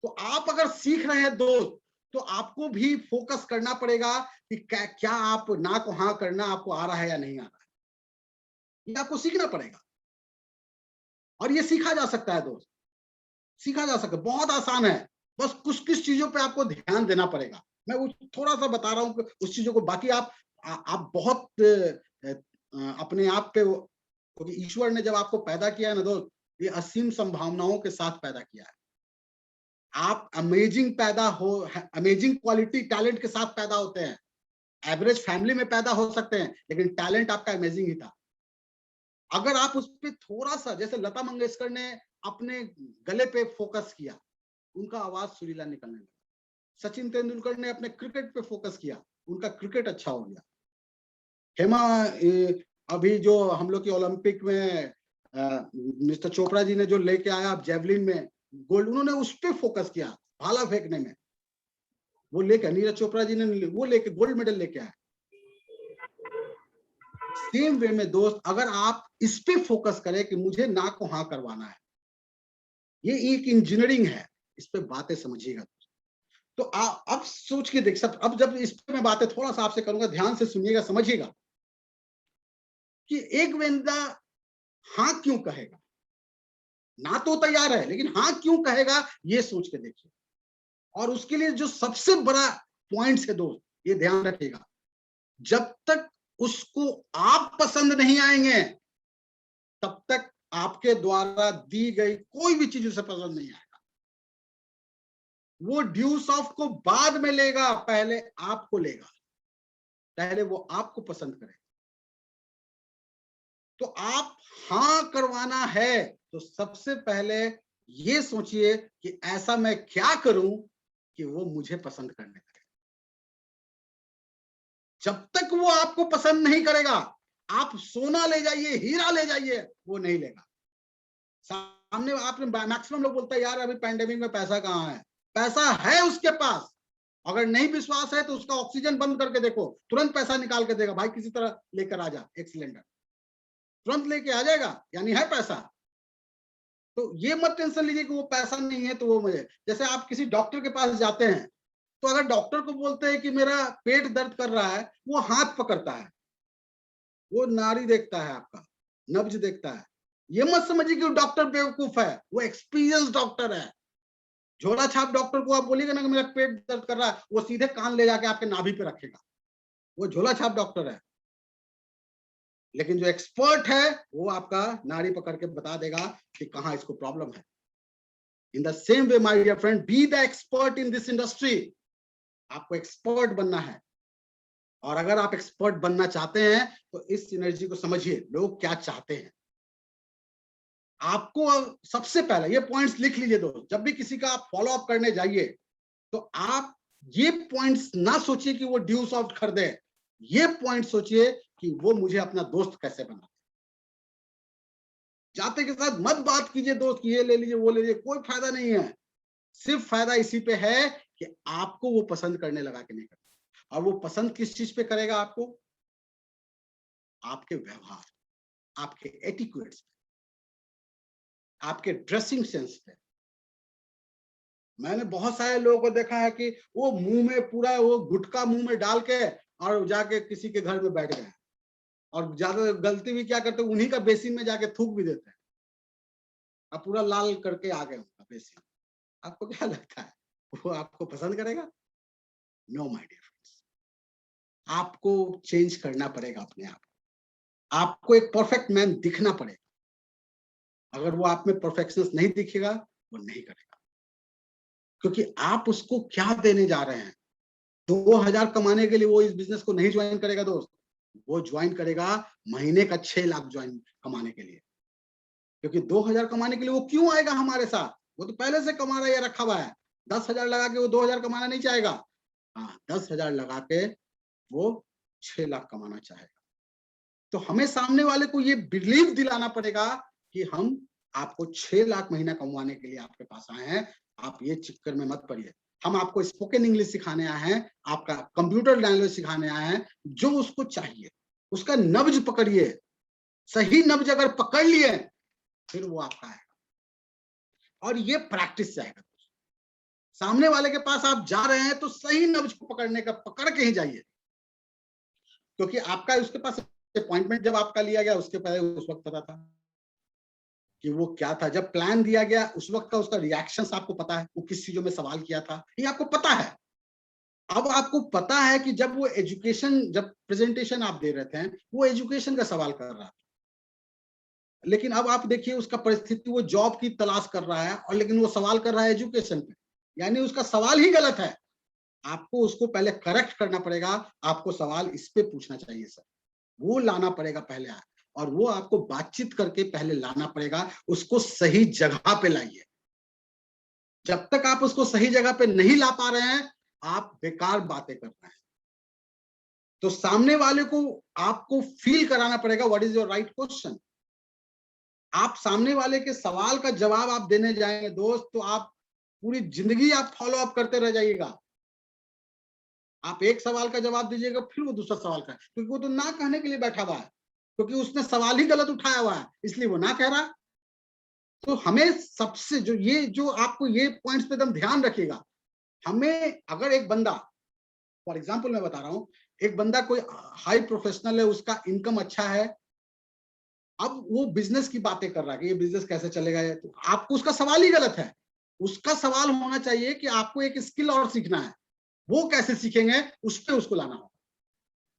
तो आप अगर सीख रहे हैं दोस्त, तो आपको भी फोकस करना पड़ेगा कि क्या आप ना को हाँ करना आपको आ रहा है या नहीं आ रहा है, ये आपको सीखना पड़ेगा। और ये सीखा जा सकता है दोस्त, सीखा जा सकता है, बहुत आसान है। बस कुछ किस चीजों पे आपको ध्यान देना पड़ेगा, मैं वो थोड़ा सा बता रहा हूँ उस चीजों को। बाकी आप बहुत अपने आप पे, क्योंकि ईश्वर ने जब आपको पैदा किया है ना दोस्त, ये असीम संभावनाओं के साथ पैदा किया है। आप अमेजिंग अमेजिंग क्वालिटी टैलेंट के साथ पैदा होते हैं। एवरेज फैमिली में पैदा हो सकते हैं, लेकिन टैलेंट आपका अमेजिंग ही था। अगर आप उस पर थोड़ा सा, जैसे लता मंगेशकर ने अपने गले पे फोकस किया, उनका आवाज सुरीला निकलने लगा। सचिन तेंदुलकर ने अपने क्रिकेट पे फोकस किया, उनका क्रिकेट अच्छा हो गया। हेमा, अभी जो हम लोग की ओलंपिक में मिस्टर चोपड़ा जी ने जो लेके आया जेवलिन में गोल्ड, उन्होंने उस पर फोकस किया, भाला फेंकने में वो लेके, नीरज चोपड़ा जी ने वो लेके गोल्ड मेडल लेके आया। सेम वे में दोस्त, अगर आप इस पे फोकस करें कि मुझे ना को हाँ करवाना है, ये एक इंजीनियरिंग है, इस पे बातें समझिएगा। तो अब सोच के देख सब, अब जब इस पे मैं बातें थोड़ा सा आपसे करूंगा, ध्यान से सुनिएगा, समझिएगा कि एक बंदा हाँ क्यों कहेगा। ना तो तैयार है, लेकिन हाँ क्यों कहेगा, ये सोच के देखिए। और उसके लिए जो सबसे बड़ा पॉइंट है दोस्त, ये ध्यान रखिएगा, जब तक उसको आप पसंद नहीं आएंगे तब तक आपके द्वारा दी गई कोई भी चीज उसे पसंद नहीं आएगा। वो ड्यू सॉफ्ट को बाद में लेगा, पहले आपको लेगा, पहले वो आपको पसंद करेगा। तो आप हां करवाना है तो सबसे पहले ये सोचिए कि ऐसा मैं क्या करूं कि वो मुझे पसंद करने लगे। जब तक वो आपको पसंद नहीं करेगा, आप सोना ले जाइए, हीरा ले जाइए, वो नहीं लेगा। सामने आपने मैक्सिमम लोग बोलता है यार अभी पैंडेमिक में पैसा कहाँ है। पैसा है उसके पास, अगर नहीं विश्वास है तो उसका ऑक्सीजन बंद करके देखो, तुरंत पैसा निकाल के देगा, भाई किसी तरह लेकर आ जा एक सिलेंडर, तुरंत लेके आ जाएगा, यानी है पैसा। तो ये मत टेंशन लीजिए कि वो पैसा नहीं है तो वो मुझे, जैसे आप किसी डॉक्टर के पास जाते हैं तो अगर डॉक्टर को बोलते हैं कि मेरा पेट दर्द कर रहा है, वो हाथ पकड़ता है, वो नाड़ी देखता है, आपका नब्ज देखता है। ये मत समझिए कि वो डॉक्टर बेवकूफ है, वो एक्सपीरियंस डॉक्टर है। झोला छाप डॉक्टर को आप बोलिएगा ना कि मेरा पेट दर्द कर रहा है, वो सीधे कान ले जाके आपके नाभि पे रखेगा, वो झोला छाप डॉक्टर है। लेकिन जो एक्सपर्ट है वो आपका नाड़ी पकड़ के बता देगा कि कहां इसको प्रॉब्लम है। In the same way my dear friend, be the expert in this industry. आपको एक्सपर्ट बनना है, और अगर आप एक्सपर्ट बनना चाहते हैं तो इस सिनर्जी को समझिए, लोग क्या चाहते हैं। आपको सबसे पहले ये पॉइंट्स लिख लीजिए दोस्त, जब भी किसी का आप फॉलो अप करने जाइए तो आप ये पॉइंट्स ना सोचिए कि वो ड्यू सॉफ्ट खरीदे, ये पॉइंट सोचिए कि वो मुझे अपना दोस्त कैसे बना। जाते के साथ मत बात कीजिए दोस्त कि ये ले लीजिए वो ले लीजिए, कोई फायदा नहीं है। सिर्फ फायदा इसी पे है कि आपको वो पसंद करने लगा कि नहीं करता। और वो पसंद किस चीज पे करेगा आपको? आपके व्यवहार, आपके एटिक्यूट्स पे, आपके ड्रेसिंग सेंस पे। मैंने बहुत सारे लोगों को देखा है कि वो मुंह में पूरा वो गुटखा मुंह में डाल के और जाके किसी के घर में बैठ गए, और ज्यादा गलती भी क्या करते हैं, उन्हीं का बेसिन में जाके थूक भी देते हैं, अब पूरा लाल करके आ गए उनका बेसिन। आपको क्या लगता है वो आपको पसंद करेगा? नो माय डियर फ्रेंड्स, आपको चेंज करना पड़ेगा अपने आप। आपको एक परफेक्ट मैन दिखना पड़ेगा। अगर वो आप में परफेक्शंस नहीं दिखेगा, वो नहीं करेगा, क्योंकि आप उसको क्या देने जा रहे हैं। 2000 कमाने के लिए वो इस बिजनेस को नहीं ज्वाइन करेगा दोस्त, वो ज्वाइन करेगा महीने का 6 लाख ज्वाइन कमाने के लिए। क्योंकि 2000 कमाने के लिए वो क्यों आएगा हमारे साथ? वो तो पहले से कमा रहा है या रखा हुआ है। 10,000 लगा के वो 2000 कमाना नहीं चाहेगा। हाँ, 10,000 लगा के वो 6 लाख कमाना चाहेगा। तो हमें सामने वाले को ये बिलीव दिलाना पड़ेगा कि हम आपको 6 लाख महीना कमाने के लिए आपके पास आए हैं, आप ये चक्कर में मत पड़िए। हम आपको स्पोकन इंग्लिश सिखाने आए हैं, आपका कंप्यूटर लैंग्वेज सिखाने आए हैं, जो उसको चाहिए उसका नब्ज पकड़िए। सही नब्ज अगर पकड़ लिए फिर वो आपका आएगा, और ये प्रैक्टिस से आएगा। सामने वाले के पास आप जा रहे हैं तो सही नब्ज को पकड़ने का पकड़ के ही जाइए, क्योंकि आपका उसके पास अपॉइंटमेंट जब आपका लिया गया उसके पहले उस वक्त पता था कि वो क्या था। जब प्लान दिया गया उस वक्त का उसका रिएक्शंस आपको पता है, वो किस चीजों में सवाल किया था, ये आपको पता है। अब आपको पता है कि जब वो एजुकेशन, जब प्रेजेंटेशन आप दे रहे थे वो एजुकेशन का सवाल कर रहा था, लेकिन अब आप देखिए उसका परिस्थिति, वो जॉब की तलाश कर रहा है और लेकिन वो सवाल कर रहा है एजुकेशन पे, यानी उसका सवाल ही गलत है। आपको उसको पहले करेक्ट करना पड़ेगा। आपको सवाल इस पे पूछना चाहिए सर, वो लाना पड़ेगा पहले, और वो आपको बातचीत करके पहले लाना पड़ेगा। उसको सही जगह पे लाइए। जब तक आप उसको सही जगह पे नहीं ला पा रहे हैं, आप बेकार बातें कर रहे हैं। तो सामने वाले को आपको फील कराना पड़ेगा what is your right question. आप सामने वाले के सवाल का जवाब आप देने जाएंगे दोस्त, तो आप पूरी जिंदगी आप फॉलो अप करते रह जाइएगा। आप एक सवाल का जवाब दीजिएगा, फिर वो दूसरा सवाल का, क्योंकि वो तो ना कहने के लिए बैठा हुआ है, क्योंकि उसने सवाल ही गलत उठाया हुआ है, इसलिए वो ना कह रहा। तो हमें सबसे जो आपको ये पॉइंट्स पे एकदम ध्यान रखिएगा। हमें अगर एक बंदा, फॉर एग्जांपल मैं बता रहा हूं, एक बंदा कोई हाई प्रोफेशनल है, उसका इनकम अच्छा है, अब वो बिजनेस की बातें कर रहा है कि ये बिजनेस कैसे चलेगा, तो आपको उसका सवाल ही गलत है। उसका सवाल होना चाहिए कि आपको एक स्किल और सीखना है, वो कैसे सीखेंगे, उस पर उसको लाना होगा।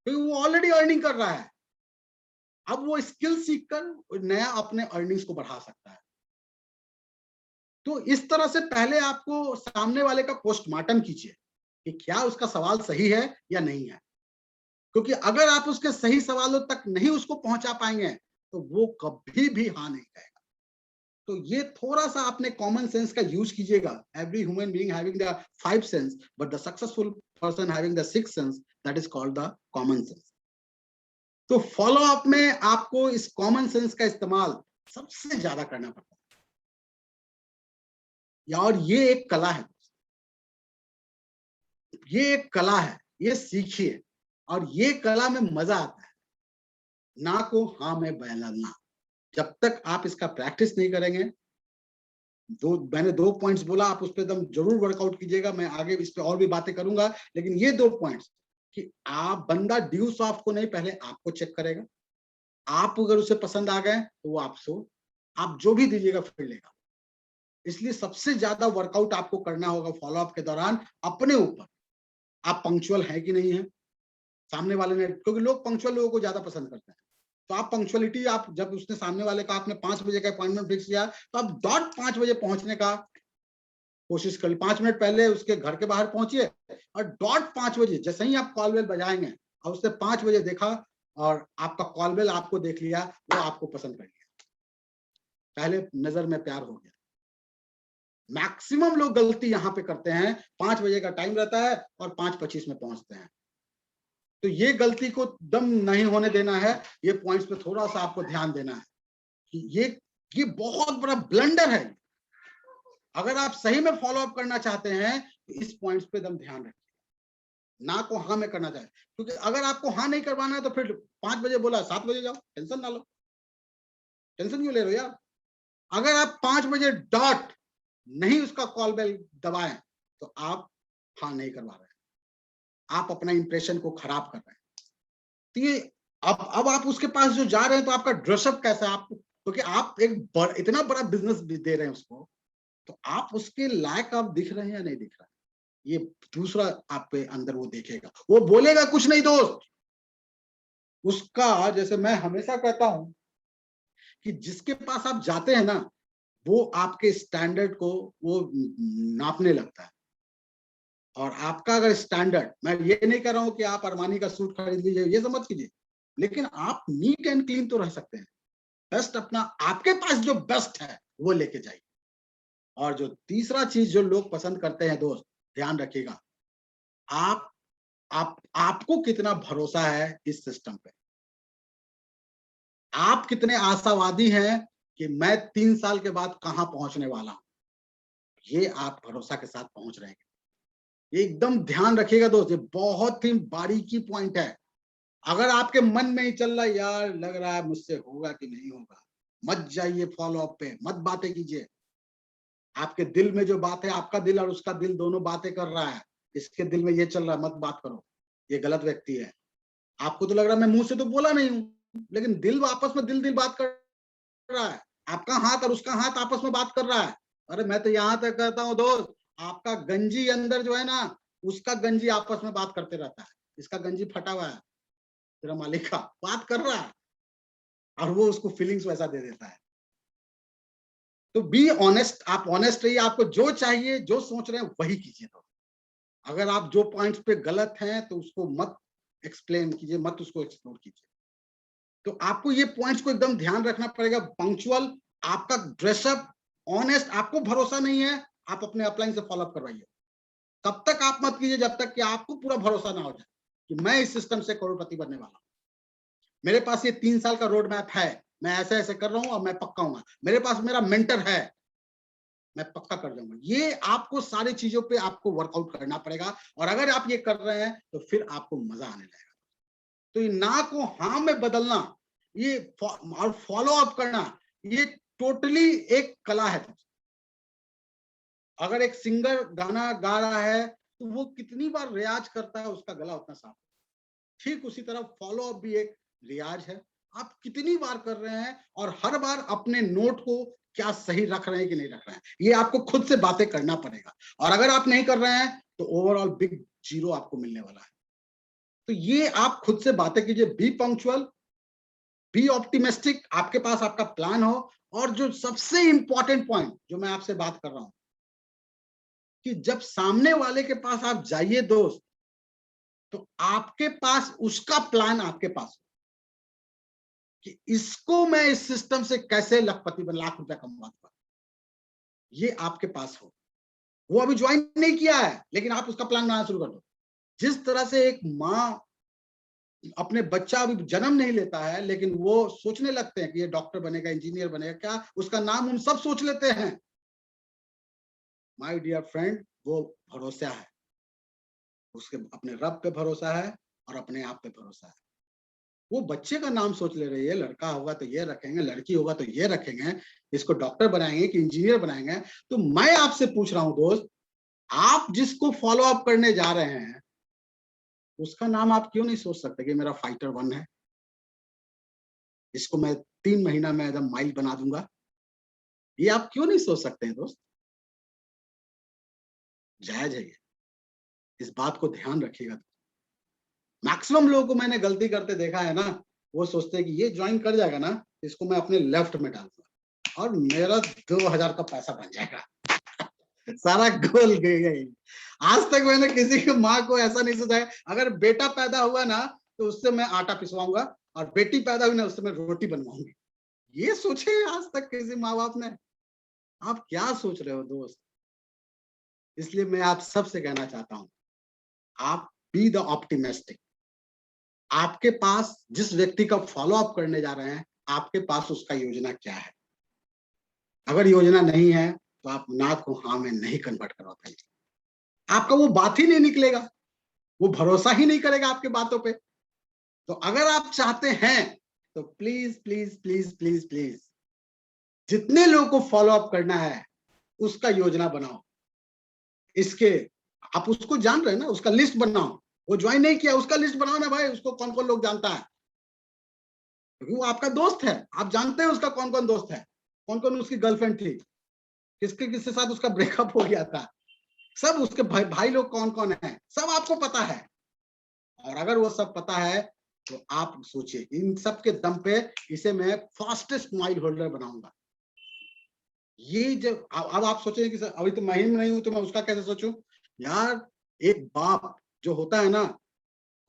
क्योंकि वो ऑलरेडी अर्निंग कर रहा है। अब वो स्किल सीखकर नया अपने अर्निंग्स को बढ़ा सकता है। तो इस तरह से पहले आपको सामने वाले का पोस्टमार्टम कीजिए कि क्या उसका सवाल सही है या नहीं है, क्योंकि अगर आप उसके सही सवालों तक नहीं उसको पहुंचा पाएंगे तो वो कभी भी हाँ नहीं कहेगा। तो ये थोड़ा सा आपने कॉमन सेंस का यूज कीजिएगा। Every human being having the 5 sense, but the successful person having the 6 sense, that is called the common sense. तो फॉलो अप में आपको इस कॉमन सेंस का इस्तेमाल सबसे ज्यादा करना पड़ता है, और ये एक कला है, ये एक कला है, ये सीखिए। और ये कला में मजा आता है, ना को हाँ में बदलना। जब तक आप इसका प्रैक्टिस नहीं करेंगे, मैंने 2 पॉइंट्स बोला, आप उस पर एकदम जरूर वर्कआउट कीजिएगा। मैं आगे इस पे और भी बातें करूंगा, लेकिन ये 2 पॉइंट्स कि आप बंदा ड्यू सॉफ्ट को नहीं, पहले आपको चेक करेगा। आप अगर उसे पसंद आ गए तो वो आप जो भी दीजिएगा फिर लेगा। इसलिए सबसे ज्यादा वर्कआउट आपको करना होगा फॉलोअप के दौरान अपने ऊपर। आप पंक्चुअल है कि नहीं है सामने वाले ने, क्योंकि लोग पंक्चुअल लोगों को ज्यादा पसंद करते हैं। तो आप पंक्चुअलिटी, आप जब उसने सामने वाले का आपने 5 बजे का अपॉइंटमेंट फिक्स किया, तो आप डॉट 5 बजे पहुंचने का कोशिश करिए। 5 मिनट पहले उसके घर के बाहर पहुंचिए, और डॉट 5 बजे जैसे ही आप कॉल बेल बजाएंगे और उसने 5 बजे देखा और आपका कॉल बेल आपको देख लिया, वो आपको पसंद कर लिया, पहले नजर में प्यार हो गया। मैक्सिमम लोग गलती यहां पे करते हैं, 5 बजे का टाइम रहता है और 5:25 में पहुंचते हैं। तो ये गलती को दम नहीं होने देना है। ये पॉइंट्स पे थोड़ा सा आपको ध्यान देना है कि ये बहुत बड़ा ब्लंडर है। अगर आप सही में फॉलो अप करना चाहते हैं तो इस पॉइंट्स पे दम ध्यान रखिए, ना को हाँ में करना चाहिए। क्योंकि अगर आपको हाँ नहीं करवाना है तो फिर 5 बजे बोला 7 बजे जाओ, टेंशन ना लो। टेंशन क्यों ले रहे हो यार? अगर आप 5 बजे डॉट नहीं उसका कॉल बेल दबाएं तो आप हाँ नहीं करवा रहे हैं, आप अपना इंप्रेशन को खराब कर रहे हैं। तो ये अब आप उसके पास जो जा रहे हैं तो आपका ड्रेसअप कैसा है आपको, क्योंकि आप एक इतना बड़ा बिजनेस दे रहे हैं उसको, तो आप उसके लायक आप दिख रहे हैं या नहीं दिख रहे हैं, ये दूसरा आप पे अंदर वो देखेगा। वो बोलेगा कुछ नहीं दोस्त, उसका, जैसे मैं हमेशा कहता हूं कि जिसके पास आप जाते हैं ना, वो आपके स्टैंडर्ड को वो नापने लगता है। और आपका अगर स्टैंडर्ड, मैं ये नहीं कर रहा हूं कि आप अरमानी का सूट खरीद लीजिए, ये सब मत कीजिए, लेकिन आप नीट एंड क्लीन तो रह सकते हैं। बेस्ट अपना, आपके पास जो बेस्ट है वो लेके जाइए। और जो तीसरा चीज जो लोग पसंद करते हैं दोस्त, ध्यान रखिएगा, आपको कितना भरोसा है इस सिस्टम पे। आप कितने आशावादी हैं कि मैं 3 साल के बाद कहां पहुंचने वाला हूं, ये आप भरोसा के साथ पहुंच रहे हैं। एकदम ध्यान रखिएगा दोस्त, ये बहुत ही बारीकी पॉइंट है। अगर आपके मन में ही चल रहा है यार, लग रहा है मुझसे होगा कि नहीं होगा, मत जाइए फॉलो अप पे, मत बातें कीजिए। आपके दिल में जो बात है, आपका दिल और उसका दिल दोनों बातें कर रहा है, इसके दिल में ये चल रहा है, मत बात करो, ये गलत व्यक्ति है। आपको तो लग रहा है मैं मुंह से तो बोला नहीं हूं, लेकिन दिल आपस में दिल बात कर रहा है। आपका हाथ और उसका हाथ आपस में बात कर रहा है। अरे मैं तो यहां तक कहता हूं दोस्त, आपका गंजी अंदर जो है ना, उसका गंजी आपस में बात करते रहता है। इसका गंजी फटा हुआ है, तेरा मालिक का बात कर रहा है, और वो उसको फीलिंग्स वैसा दे देता है। तो बी ऑनेस्ट, आप ऑनेस्ट रहिए, आपको जो चाहिए, जो सोच रहे हैं वही कीजिए। तो अगर आप जो पॉइंट्स पे गलत हैं तो उसको मत एक्सप्लेन कीजिए, मत उसको एक्सप्लोर कीजिए। तो आपको ये पॉइंट्स को एकदम ध्यान रखना पड़ेगा। पंक्चुअल, आपका ड्रेसअप, ऑनेस्ट। आपको भरोसा नहीं है, आप अपने अपलाइन से फॉलोअप करवाइए। तब तक आप मत कीजिए जब तक कि आपको पूरा भरोसा ना हो जाए कि मैं इस सिस्टम से करोड़पति बनने वाला हूं, मेरे पास ये 3 साल का रोड मैप है, मैं ऐसे ऐसे कर रहा हूं और मैं पक्का हूं, मेरे पास मेरा मेंटर है, मैं पक्का कर जाऊंगा। ये आपको सारी चीजों पे आपको वर्कआउट करना पड़ेगा। और अगर आप ये कर रहे हैं तो फिर आपको मजा आने लगेगा। तो ये ना को हाँ में बदलना, ये और फॉलो अप करना, ये टोटली एक कला है। अगर एक सिंगर गाना गा रहा है तो वो कितनी बार रियाज करता है, उसका गला उतना साफ। ठीक उसी तरह फॉलो अप भी एक रियाज है। आप कितनी बार कर रहे हैं और हर बार अपने नोट को क्या सही रख रहे हैं कि नहीं रख रहे हैं, ये आपको खुद से बातें करना पड़ेगा। और अगर आप नहीं कर रहे हैं तो ओवरऑल बिग जीरो आपको मिलने वाला है। तो ये आप खुद से बातें कीजिए, बी पंक्चुअल, बी ऑप्टिमिस्टिक, आपके पास आपका प्लान हो। और जो सबसे इंपॉर्टेंट पॉइंट जो मैं आपसे बात कर रहा हूं, कि जब सामने वाले के पास आप जाइए दोस्त, तो आपके पास उसका प्लान आपके पास हो कि इसको मैं इस सिस्टम से कैसे लखपति बन लाख रुपया कमाऊंगा, ये आपके पास हो। वो अभी ज्वाइन नहीं किया है, लेकिन आप उसका प्लान बनाना शुरू कर दो। जिस तरह से एक माँ अपने बच्चा अभी जन्म नहीं लेता है, लेकिन वो सोचने लगते हैं कि ये डॉक्टर बनेगा, इंजीनियर बनेगा, क्या उसका नाम हम सब सोच लेते हैं। माय डियर फ्रेंड, वो भरोसा है, उसके अपने रब पे भरोसा है और अपने आप पे भरोसा है। वो बच्चे का नाम सोच ले रही है, लड़का होगा तो ये रखेंगे, लड़की होगा तो ये रखेंगे, इसको डॉक्टर बनाएंगे कि इंजीनियर बनाएंगे। तो मैं आपसे पूछ रहा हूं दोस्त, आप जिसको फॉलो अप करने जा रहे हैं, उसका नाम आप क्यों नहीं सोच सकते कि मेरा फाइटर 1 है, इसको मैं 3 महीना में एकदम माइल बना दूंगा? ये आप क्यों नहीं सोच सकते हैं दोस्त? जायज है ये, इस बात को ध्यान रखिएगा। मैक्सिमम लोगों को मैंने गलती करते देखा है ना, वो सोचते हैं कि ये ज्वाइन कर जाएगा ना, इसको मैं अपने लेफ्ट में डालूंगा और मेरा 2000 का पैसा बन जाएगा। सारा गोल गई। आज तक मैंने किसी की माँ को ऐसा नहीं सोचा है, अगर बेटा पैदा हुआ ना तो उससे मैं आटा पिसवाऊंगा, और बेटी पैदा हुई ना उससे मैं रोटी बनवाऊंगी। ये सोचे आज तक किसी माँ बाप ने? आप क्या सोच रहे हो दोस्त? इसलिए मैं आप सबसे कहना चाहता हूं, आप बी द ऑप्टिमिस्टिक। आपके पास जिस व्यक्ति का फॉलो अप करने जा रहे हैं, आपके पास उसका योजना क्या है? अगर योजना नहीं है तो आप ना को हाँ में नहीं कन्वर्ट करवा पाएंगे। आपका वो बात ही नहीं निकलेगा, वो भरोसा ही नहीं करेगा आपके बातों पे। तो अगर आप चाहते हैं तो please please please please please, जितने लोगों को फॉलो अप करना है उसका योजना बनाओ। इसके आप उसको जान रहे हैं ना, उसका लिस्ट बनाओ। वो ज्वाइन नहीं किया, उसका लिस्ट बनाओ ना भाई, उसको कौन कौन लोग जानता है, क्योंकि वो आपका दोस्त है। आप जानते हैं उसका कौन कौन दोस्त है, कौन कौन उसकी गर्लफ्रेंड थी, किसके किसके साथ उसका ब्रेकअप हो गया था, सब उसके भाई लोग कौन कौन है, सब आपको पता है। और अगर वो सब पता है तो आप सोचिए, इन सब के दम पे इसे मैं फास्टेस्ट माइल होल्डर बनाऊंगा। ये जब अब आप सोचें कि सर अभी तो मैं ही नहीं हूं तो मैं उसका कैसे सोचूं? यार, एक बाप जो होता है ना,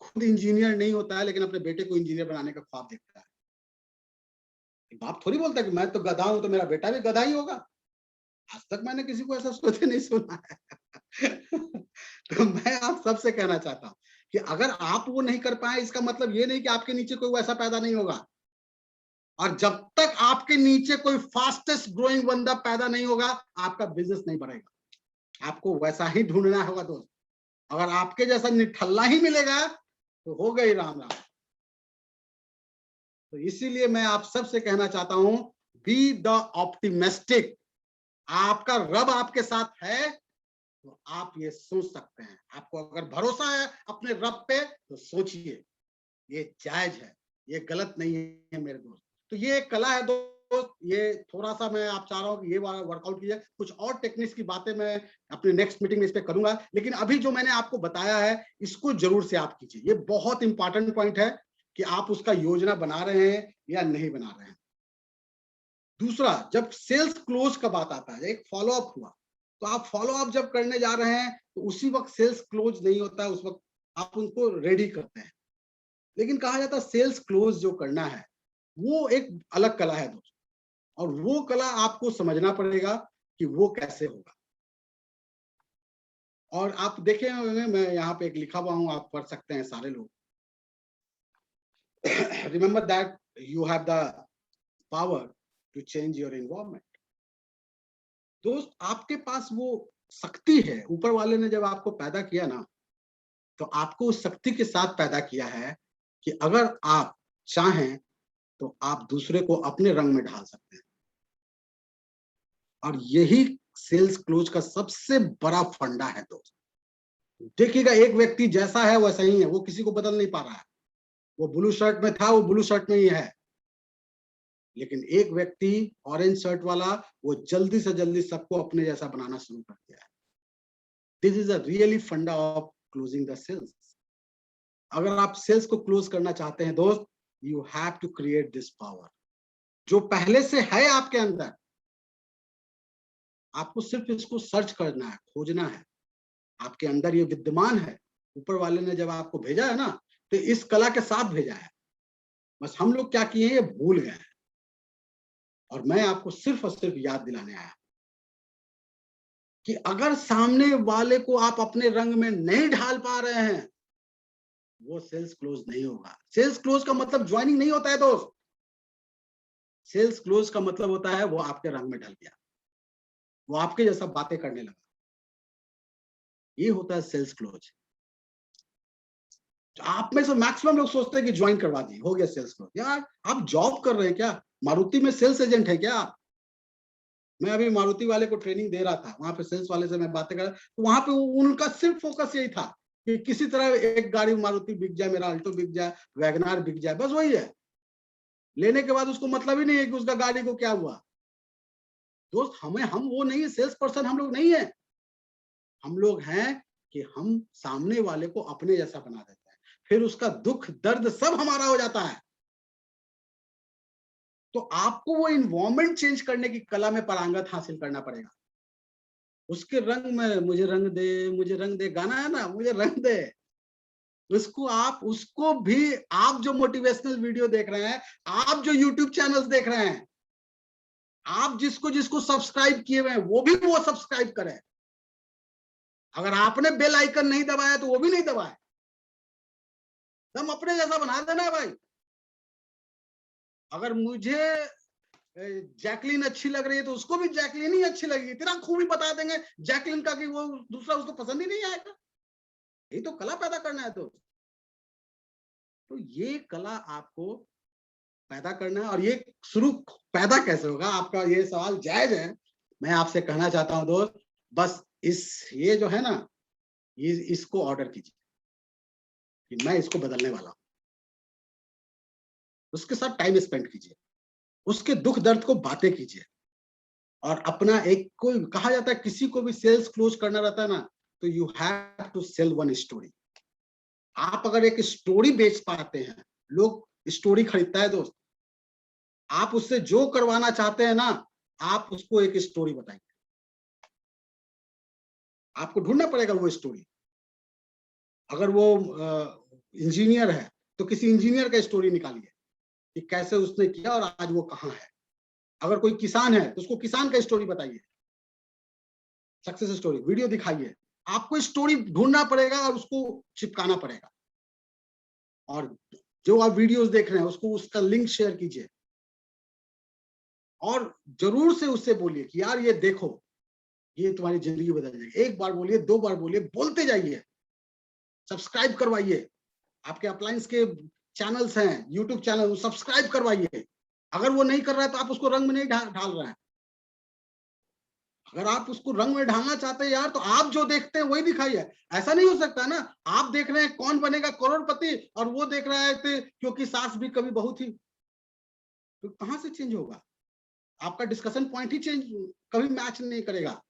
खुद इंजीनियर नहीं होता है लेकिन अपने बेटे को इंजीनियर बनाने का ख्वाब देखता है। बाप थोड़ी बोलता है कि मैं तो गधा हूं तो मेरा बेटा भी गधा ही होगा। आज तक मैंने किसी को ऐसा सोचे नहीं सुना है। तो मैं आप सबसे कहना चाहता हूं कि अगर आप वो नहीं कर पाए, इसका मतलब ये नहीं कि आपके नीचे कोई वैसा पैदा नहीं होगा। और जब तक आपके नीचे कोई फास्टेस्ट ग्रोइंग बंदा पैदा नहीं होगा, आपका बिजनेस नहीं बढ़ेगा। आपको वैसा ही ढूंढना होगा दोस्त। अगर आपके जैसा निठल्ला ही मिलेगा तो हो गई राम राम। तो इसीलिए मैं आप सबसे कहना चाहता हूं, बी द ऑप्टिमिस्टिक। आपका रब आपके साथ है तो आप ये सोच सकते हैं। आपको अगर भरोसा है अपने रब पे तो सोचिए, ये जायज है, ये गलत नहीं है मेरे दोस्त। तो ये एक कला है दोस्त, ये थोड़ा सा मैं आप चाह रहा हूं कि ये वर्कआउट कीजिए। कुछ और टेक्निक्स की बातें मैं अपने नेक्स्ट मीटिंग में इस पे करूंगा, लेकिन अभी जो मैंने आपको बताया है इसको जरूर से आप कीजिए। ये बहुत इंपॉर्टेंट पॉइंट है कि आप उसका योजना बना रहे हैं या नहीं बना रहे हैं। दूसरा, जब सेल्स क्लोज का बात आता है, एक फॉलो अप हुआ, तो आप फॉलो अप जब करने जा रहे हैं तो उसी वक्त सेल्स क्लोज नहीं होता है, उस वक्त आप उनको रेडी करते हैं। लेकिन कहा जाता है सेल्स क्लोज जो करना है वो एक अलग कला है दोस्तों, और वो कला आपको समझना पड़ेगा कि वो कैसे होगा। और आप देखे होंगे, मैं यहाँ पे एक लिखा हुआ हूं, आप पढ़ सकते हैं सारे लोग। Remember that you have the power to change your environment. दोस्त, आपके पास वो शक्ति है। ऊपर वाले ने जब आपको पैदा किया ना, तो आपको उस शक्ति के साथ पैदा किया है कि अगर आप चाहें तो आप दूसरे को अपने रंग में ढाल सकते हैं। और यही सेल्स क्लोज का सबसे बड़ा फंडा है दोस्त। देखिएगा, एक व्यक्ति जैसा है वैसा ही है, वो किसी को बदल नहीं पा रहा है। वो ब्लू शर्ट में था, वो ब्लू शर्ट में ही है। लेकिन एक व्यक्ति ऑरेंज शर्ट वाला, वो जल्दी से जल्दी सबको अपने जैसा बनाना शुरू कर दिया है। This is a really funda of closing the sales. अगर आप सेल्स को क्लोज करना चाहते हैं दोस्त, you have to create this power जो पहले से है आपके अंदर। आपको सिर्फ इसको सर्च करना है, खोजना है। आपके अंदर ये विद्यमान है। ऊपर वाले ने जब आपको भेजा है ना, तो इस कला के साथ भेजा है। बस हम लोग क्या किए हैं, ये भूल गए हैं। और मैं आपको सिर्फ और सिर्फ याद दिलाने आया कि अगर सामने वाले को आप अपने रंग में नहीं ढाल पा रहे हैं, वो सेल्स क्लोज नहीं होगा। सेल्स क्लोज का मतलब ज्वाइनिंग नहीं होता है दोस्त। सेल्स क्लोज का मतलब होता है वो आपके रंग में ढल गया, वो आपके जैसा बातें करने लगा। ये होता है सेल्स क्लोज। आप में से मैक्सिमम लोग सोचते हैं कि ज्वाइन करवा दी, हो गया सेल्स क्लोज। यार आप जॉब कर रहे हैं क्या? मारुति में सेल्स एजेंट है क्या आप? मैं अभी मारुति वाले को ट्रेनिंग दे रहा था, वहां पे सेल्स वाले से मैं बातें कर रहा, तो वहां पे उनका सिर्फ फोकस यही था कि किसी तरह एक गाड़ी मारुति बिक जाए, मेरा अल्टो बिक जाए, वैगनार बिक जाए, बस वही है। लेने के बाद उसको मतलब ही नहीं है कि उसका गाड़ी को क्या हुआ। दोस्त हम वो नहीं है, सेल्स पर्सन हम लोग नहीं है। हम लोग हैं कि हम सामने वाले को अपने जैसा बना देते हैं, फिर उसका दुख दर्द सब हमारा हो जाता है। तो आपको वो इन्वायरमेंट चेंज करने की कला में पारंगत हासिल करना पड़ेगा। उसके रंग में मुझे रंग दे गाना है ना, मुझे रंग दे। उसको भी आप जो मोटिवेशनल वीडियो देख रहे हैं, आप जो यूट्यूब चैनल्स देख रहे हैं, आप जिसको जिसको सब्सक्राइब किए हुए हैं, वो भी वो सब्सक्राइब करें। अगर आपने बेल आइकन नहीं दबाया तो वो भी नहीं दबाए। हम अपने जैसा बना देना है भाई। अगर मुझे जैकलिन अच्छी लग रही है तो उसको भी जैकलिन ही अच्छी लगेगी। इतना खूबी बता देंगे जैकलिन का कि वो दूसरा उसको पसंद ही नहीं आएगा। यही तो कला पैदा करना है। तो ये कला आपको पैदा करना है। और ये शुरू पैदा कैसे होगा, आपका ये सवाल जायज है। मैं आपसे कहना चाहता हूं दोस्त, बस ये जो है ना, ये इसको ऑर्डर कीजिए कि मैं इसको बदलने वाला हूं। उसके साथ टाइम स्पेंड कीजिए, उसके दुख दर्द को बातें कीजिए। और अपना एक, कोई कहा जाता है किसी को भी सेल्स क्लोज करना रहता है ना, तो you have to sell one story. आप अगर एक स्टोरी बेच पाते हैं, लोग स्टोरी खरीदता है दोस्त। आप उससे जो करवाना चाहते हैं ना, आप उसको एक स्टोरी बताइए। आपको ढूंढना पड़ेगा वो स्टोरी। अगर वो इंजीनियर है तो किसी इंजीनियर का स्टोरी निकालिए कि कैसे उसने किया और आज वो कहाँ है। अगर कोई किसान है तो उसको किसान का स्टोरी बताइए, सक्सेस स्टोरी वीडियो दिखाइए। आपको स्टोरी ढूंढना पड़ेगा और उसको चिपकाना पड़ेगा। और जो आप वीडियोस देख रहे हैं उसको, उसका लिंक शेयर कीजिए और जरूर से उससे बोलिए कि यार ये देखो, ये तुम्हारी जिंदगी बदल जाएगी। एक बार बोलिए, दो बार बोलिए, बोलते जाइए। सब्सक्राइब करवाइए। आपके अप्लायंस के चैनल्स हैं, यूट्यूब चैनल, सब्सक्राइब करवाइए। अगर वो नहीं कर रहा है तो आप उसको रंग में नहीं ढाल रहे हैं। अगर आप उसको रंग में ढालना चाहते हैं यार, तो आप जो देखते हैं वही दिखाइए। ऐसा नहीं हो सकता ना, आप देख रहे हैं कौन बनेगा करोड़पति और वो देख रहा है क्योंकि सास भी कभी बहू थी, तो कहां से चेंज होगा? आपका डिस्कशन पॉइंट ही चेंज कभी मैच नहीं करेगा।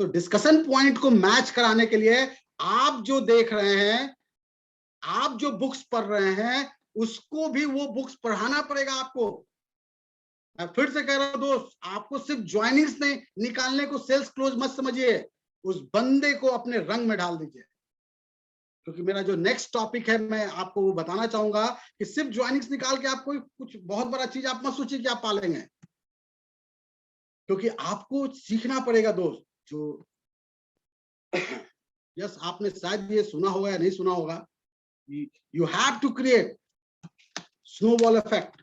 तो डिस्कशन पॉइंट को मैच कराने के लिए आप जो देख रहे हैं, आप जो बुक्स पढ़ रहे हैं, उसको भी वो बुक्स पढ़ाना पड़ेगा आपको। मैं फिर से कह रहा हूं दोस्त, आपको सिर्फ ज्वाइनिंग्स नहीं निकालने को सेल्स क्लोज मत समझिए। उस बंदे को अपने रंग में डाल दीजिए। क्योंकि मेरा जो नेक्स्ट टॉपिक है, मैं आपको वो बताना चाहूंगा कि सिर्फ ज्वाइनिंग्स निकाल के आप कोई कुछ बहुत बड़ा चीज आप मत सोचिए कि आप पालेंगे। क्योंकि आपको सीखना पड़ेगा दोस्त। जो यस, आपने शायद ये सुना होगा या नहीं सुना होगा, you have to create snowball effect.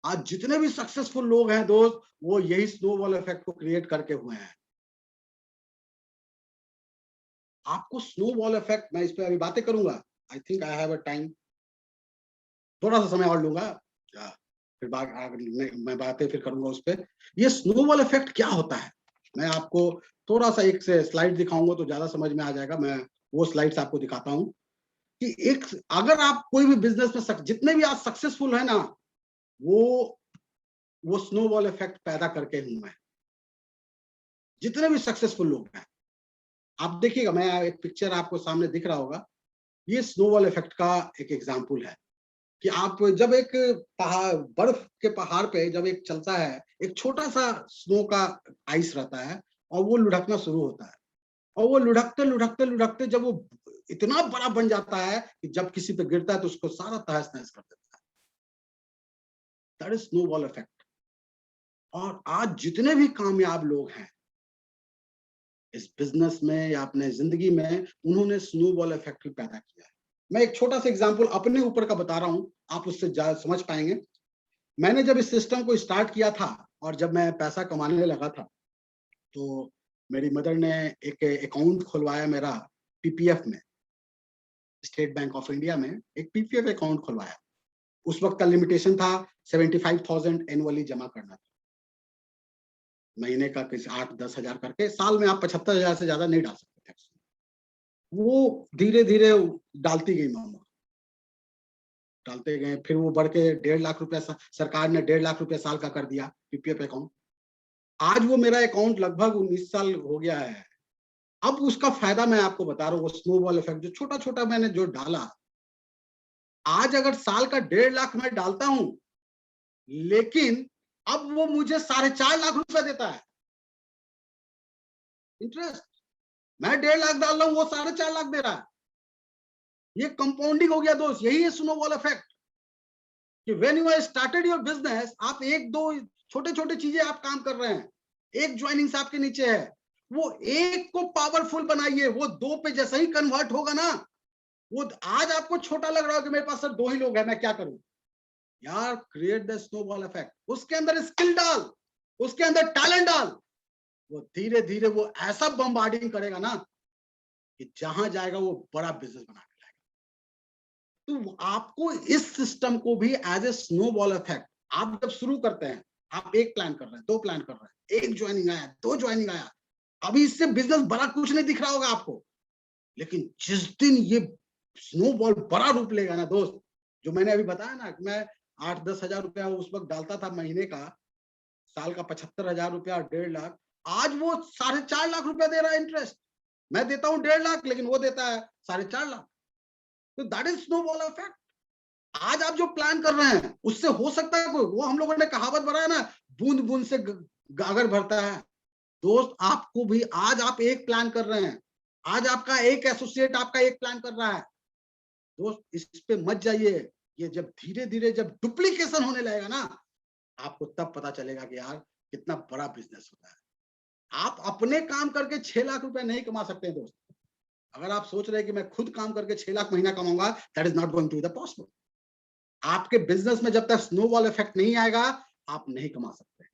आज जितने भी सक्सेसफुल लोग हैं दोस्त, वो यही स्नोबॉल इफेक्ट को क्रिएट करके हुए हैं। आपको स्नोबॉल इफेक्ट, मैं इस पे अभी बातें करूंगा। I think I have a time, थोड़ा सा समय और लूंगा, फिर मैं बातें फिर करूंगा उस पर। ये स्नोबॉल इफेक्ट क्या होता है, मैं आपको थोड़ा सा एक से स्लाइड दिखाऊंगा तो ज्यादा समझ में आ जाएगा। मैं वो स्लाइड्स आपको दिखाता हूँ कि एक, अगर आप कोई भी बिजनेस में जितने भी आज सक्सेसफुल है ना, वो स्नोबॉल इफेक्ट पैदा करके हुए हैं। जितने भी सक्सेसफुल लोग हैं, आप देखिएगा, मैं एक पिक्चर आपको सामने दिख रहा होगा, ये स्नोबॉल इफेक्ट का एक एग्जाम्पल है कि आप जब एक पहाड़, बर्फ के पहाड़ पे जब एक चलता है, एक छोटा सा स्नो का आइस रहता है और वो लुढ़कना शुरू होता है, और वो लुढ़कते लुढ़कते लुढ़कते जब वो इतना बड़ा बन जाता है कि जब किसी पे गिरता है तो उसको सारा तहस नहस कर देता है। That is snowball effect. और आज जितने भी कामयाब लोग हैं इस बिजनेस में या अपने जिंदगी में, उन्होंने स्नोबॉल इफेक्ट पैदा किया है। मैं एक छोटा सा एग्जांपल अपने ऊपर का बता रहा हूं, आप उससे समझ पाएंगे। मैंने जब इस सिस्टम को स्टार्ट किया था और जब मैं पैसा कमाने लगा था, तो मेरी मदर ने एक अकाउंट खुलवाया मेरा पीपीएफ में, स्टेट बैंक ऑफ इंडिया में एक पीपीएफ अकाउंट खुलवाया। उस वक्त का लिमिटेशन था 75,000 एनुअली जमा करना था, महीने का किसी 8-10 हजार करके, साल में आप 75,000 से ज्यादा नहीं डाल सकते थे। वो धीरे धीरे डालती गई मामा, डालते गए, फिर वो बढ़ के 1.5 लाख रुपया, सरकार ने 1.5 लाख रुपया साल का कर दिया पीपीएफ अकाउंट। आज वो मेरा अकाउंट लगभग 19 साल हो गया है। अब उसका फायदा मैं आपको बता रहा हूँ, वो स्नोबॉल इफेक्ट जो छोटा छोटा मैंने जो डाला, आज अगर साल का 1.5 लाख मैं डालता हूं, लेकिन अब वो मुझे 4.5 लाख रुपया देता है इंटरेस्ट। मैं 1.5 लाख डाल रहा हूं, वो 4.5 लाख दे रहा है। ये कंपाउंडिंग हो गया दोस्त, यही है स्नोबॉल इफेक्ट। कि when you are started your business, आप एक दो छोटे छोटे चीजें आप काम कर रहे हैं, एक ज्वाइनिंग्स आपके नीचे है, वो एक को पावरफुल बनाइए, वो 2 पे जैसा ही कन्वर्ट होगा ना, वो आज आपको छोटा लग रहा हो कि मेरे पास सिर्फ 2 ही लोग हैं, मैं क्या करूं यार, क्रिएट द स्नोबॉल इफेक्ट। उसके अंदर स्किल डाल, उसके अंदर टैलेंट डाल, वो धीरे धीरे वो ऐसा बम्बार्डिंग करेगा ना कि जहां जाएगा वो बड़ा बिजनेस बना के लाएगा। तो आपको इस सिस्टम को भी एज ए स्नोबॉल इफेक्ट, आप जब शुरू करते हैं, आप एक प्लान कर रहे हैं, 2 प्लान कर रहे हैं, 1 ज्वाइनिंग आया, 2 ज्वाइनिंग आया, अभी इससे बिजनेस बड़ा कुछ नहीं दिख रहा होगा आपको, लेकिन जिस दिन ये स्नोबॉल बड़ा रूप लेगा ना दोस्त, जो मैंने अभी बताया ना कि मैं 8-10 हजार रुपया उस वक्त डालता था महीने का, साल का 75,000 रुपया, 1.5 लाख, आज वो 4.5 लाख रुपया दे रहा है इंटरेस्ट। मैं देता हूं 1.5 लाख, लेकिन वो देता है 4.5 लाख। तो दैट इज स्नोबॉल इफेक्ट। आज आप जो प्लान कर रहे हैं उससे हो सकता है कोई, वो हम लोगों ने कहावत बनाया ना, बूंद बूंद से गागर भरता है। दोस्त आपको भी, आज आप एक प्लान कर रहे हैं, आज आपका एक एसोसिएट आपका एक प्लान कर रहा है, दोस्त इस पे मत जाइए। ये जब धीरे धीरे जब डुप्लीकेशन होने लगेगा ना, आपको तब पता चलेगा कि यार कितना बड़ा बिजनेस होता है। आप अपने काम करके 6 लाख रुपए नहीं कमा सकते दोस्त। अगर आप सोच रहे हैं कि मैं खुद काम करके 6 लाख महीना कमाऊंगा, that is not going to be the possible. आपके बिजनेस में जब तक स्नोबॉल इफेक्ट नहीं आएगा, आप नहीं कमा सकते।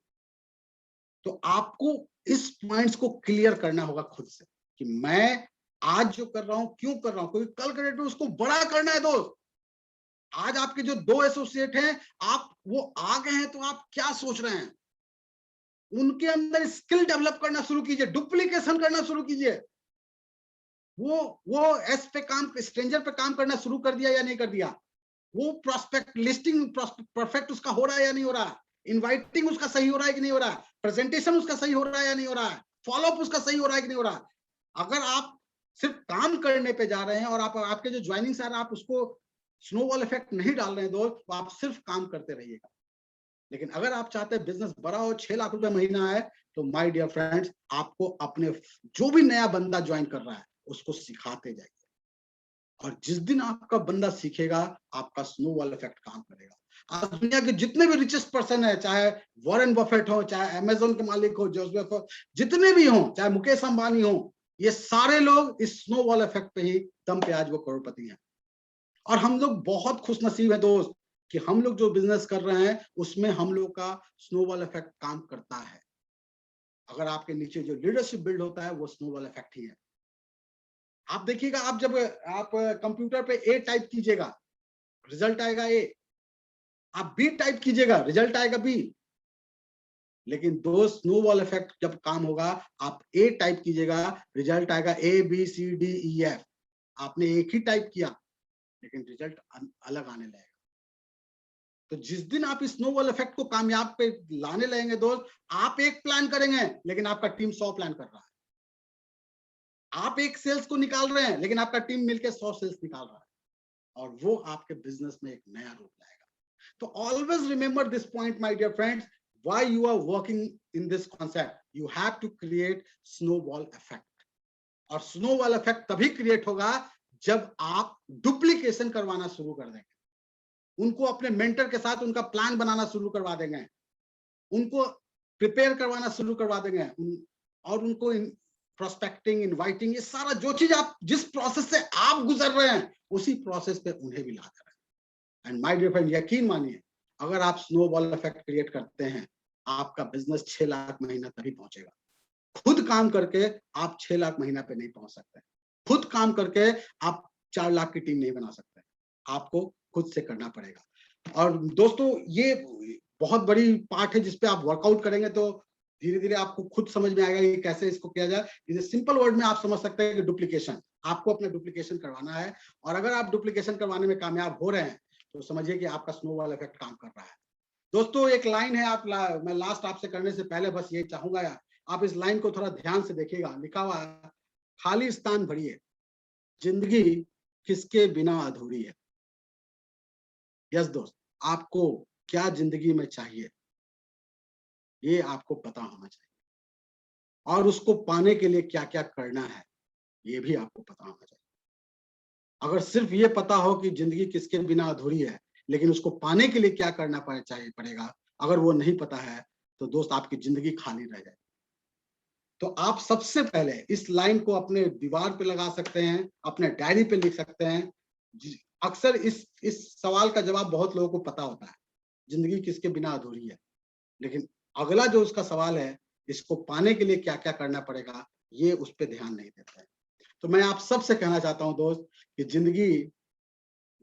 तो आपको इस पॉइंट्स को क्लियर करना होगा खुद से कि मैं आज जो कर रहा हूं क्यों कर रहा हूं, क्योंकि कल के डेट में उसको बड़ा करना है दोस्त। आज आपके जो 2 एसोसिएट हैं, आप वो आ गए हैं, तो आप क्या सोच रहे हैं, उनके अंदर स्किल डेवलप करना शुरू कीजिए, डुप्लीकेशन करना शुरू कीजिए। वो एस पे काम, स्ट्रेंजर पे काम करना शुरू कर दिया या नहीं कर दिया, वो प्रोस्पेक्ट लिस्टिंग परफेक्ट उसका हो रहा है या नहीं हो रहा है, इनवाइटिंग उसका सही हो रहा है कि नहीं हो रहा है, प्रेजेंटेशन उसका सही हो रहा है या नहीं हो रहा है, फॉलोअप उसका सही हो रहा है कि नहीं हो रहा है। अगर आप सिर्फ काम करने पे जा रहे हैं और आप आपके जो ज्वाइनिंग आ रहा है आप उसको स्नोबॉल इफेक्ट नहीं डाल रहे हैं दोस्त, तो आप सिर्फ काम करते रहिएगा। लेकिन अगर आप चाहते हैं बिजनेस बड़ा हो, 6 लाख रुपए महीना है, तो माय डियर फ्रेंड्स, आपको अपने जो भी नया बंदा ज्वाइन कर रहा है उसको सिखाते जाइए, और जिस दिन आपका बंदा सीखेगा, आपका स्नोबॉल इफेक्ट काम करेगा। आज दुनिया के जितने भी रिचेस्ट पर्सन है, चाहे वॉरेन बफेट हो, चाहे अमेज़न के मालिक हो, जोसेफ हो, जितने भी हो, चाहे मुकेश अंबानी हो, ये सारे लोग इस स्नोबॉल इफेक्ट पे ही दम पे आज वो करोड़पति हैं। और हम लोग बहुत खुशनसीब है दोस्त कि हम लोग जो बिजनेस कर रहे हैं उसमें हम लोग का स्नोबॉल इफेक्ट काम करता है। अगर आपके नीचे जो लीडरशिप बिल्ड होता है वो स्नोबॉल इफेक्ट ही है। आप देखिएगा, आप जब आप कंप्यूटर पे ए टाइप कीजिएगा, रिजल्ट आएगा ए, आप बी टाइप कीजिएगा, रिजल्ट आएगा बी। लेकिन दो स्नोबॉल इफेक्ट जब काम होगा, आप ए टाइप कीजिएगा, रिजल्ट आएगा A B C D E F. आपने एक ही टाइप किया लेकिन रिजल्ट अलग आने लगेगा। तो जिस दिन आप इस स्नोबॉल इफेक्ट को कामयाब पे लाने लगेंगे दोस्त, आप एक प्लान करेंगे लेकिन आपका टीम 100 प्लान कर रहा है। आप एक सेल्स को निकाल रहे हैं, लेकिन आपका टीम मिलकर 100 सेल्स निकाल रहा है, और वो आपके बिजनेस में एक नया रूप लाएगा। तो always remember this point my dear friends, why you are working in this concept, you have to create snowball effect. और स्नोबॉल इफेक्ट तभी क्रिएट होगा जब आप डुप्लीकेशन करवाना शुरू कर देंगे, उनको अपने मेंटर के साथ उनका प्लान बनाना शुरू करवा देंगे, उनको प्रिपेयर करवाना शुरू करवा देंगे, और उनको प्रोस्पेक्टिंग, इनवाइटिंग, ये सारा जो चीज आप जिस प्रोसेस से आप गुजर रहे हैं उसी प्रोसेस पे उन्हें भी ला कर रहे हैं। एंड माय डियर फ्रेंड, यकीन मानिए, अगर आप स्नोबॉल इफेक्ट क्रिएट करते हैं, आपका बिजनेस 6 लाख महीना तभी पहुंचेगा। खुद काम करके आप 6 लाख महीना पे नहीं पहुंच सकते, खुद काम करके आप 4 लाख की टीम नहीं बना सकते, आपको खुद से करना पड़ेगा। और दोस्तों, ये बहुत बड़ी पार्ट है जिसपे आप वर्कआउट करेंगे तो धीरे धीरे आपको खुद समझ में आएगा कि कैसे इसको किया जाए। इसे सिंपल वर्ड में आप समझ सकते हैं कि डुप्लीकेशन, आपको अपना डुप्लीकेशन करवाना है, और अगर आप डुप्लीकेशन करवाने में कामयाब हो रहे हैं तो समझिए कि आपका स्नोबॉल इफेक्ट काम कर रहा है। दोस्तों, एक लाइन है, मैं लास्ट आपसे करने से पहले बस ये चाहूंगा, आप इस लाइन को थोड़ा ध्यान से देखिएगा। लिखा हुआ है, खाली स्थान भरिए, जिंदगी किसके बिना अधूरी है। यस दोस्त, आपको क्या जिंदगी में चाहिए ये आपको पता होना चाहिए, और उसको पाने के लिए क्या क्या करना है ये भी आपको पता होना चाहिए। अगर सिर्फ ये पता हो कि जिंदगी किसके बिना अधूरी है, लेकिन उसको पाने के लिए क्या करना पड़ेगा, अगर वो नहीं पता है तो दोस्त आपकी जिंदगी खाली रह जाए। तो आप सबसे पहले इस लाइन को अपने दीवार पे लगा सकते हैं, अपने डायरी पे लिख सकते हैं। अक्सर इस सवाल का जवाब बहुत लोगों को पता होता है, जिंदगी किसके बिना अधूरी है, लेकिन अगला जो उसका सवाल है, इसको पाने के लिए क्या क्या करना पड़ेगा, ये उस पर ध्यान नहीं देता है। तो मैं आप सबसे कहना चाहता हूं दोस्त कि जिंदगी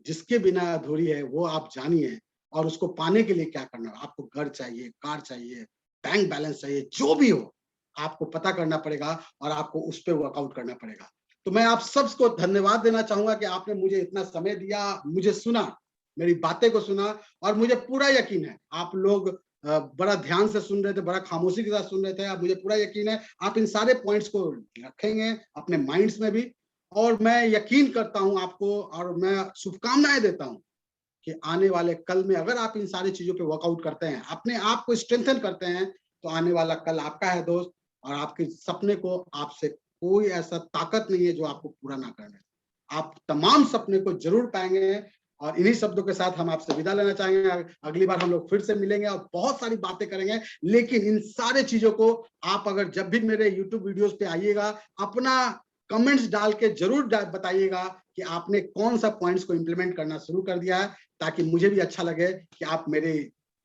जिसके बिना अधूरी है वो आप जानिए, और उसको पाने के लिए क्या करना है। आपको घर चाहिए, कार चाहिए, बैंक बैलेंस चाहिए, जो भी हो आपको पता करना पड़ेगा, और आपको उस पर वर्कआउट करना पड़ेगा। तो मैं आप सबको धन्यवाद देना चाहूंगा कि आपने मुझे इतना समय दिया, मुझे सुना, मेरी बातें को सुना, और मुझे पूरा यकीन है आप लोग बड़ा ध्यान से सुन रहे थे, बड़ा खामोशी के साथ सुन रहे थे। अब मुझे पूरा यकीन है आप इन सारे पॉइंट्स को रखेंगे अपने माइंड्स में भी, और मैं यकीन करता हूं आपको, और मैं शुभकामनाएं देता हूं कि आने वाले कल में अगर आप इन सारी चीजों पे वर्कआउट करते हैं, अपने आप को स्ट्रेंथन करते हैं, तो आने वाला कल आपका है दोस्त, और आपके सपने को आपसे कोई ऐसा ताकत नहीं है जो आपको पूरा ना करने। आप तमाम सपने को जरूर पाएंगे। और इन्हीं शब्दों के साथ हम आपसे विदा लेना चाहेंगे। अगली बार हम लोग फिर से मिलेंगे और बहुत सारी बातें करेंगे, लेकिन इन सारे चीजों को आप अगर जब भी मेरे YouTube वीडियोस पे आइएगा, अपना कमेंट्स डाल के जरूर बताइएगा कि आपने कौन सा पॉइंट्स को इंप्लीमेंट करना शुरू कर दिया है, ताकि मुझे भी अच्छा लगे कि आप मेरे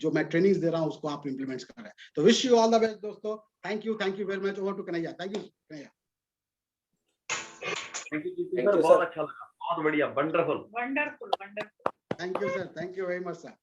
जो मैं ट्रेनिंग्स दे रहा हूं उसको आप इंप्लीमेंट कर रहे हैं। तो wish you all the best दोस्तों। Thank you very much. Over to Kanhaiya. Thank you Kanhaiya. Thank you sir, बहुत अच्छा लगा, बहुत बढ़िया, wonderful wonderful wonderful. Thank you sir, thank you very much sir.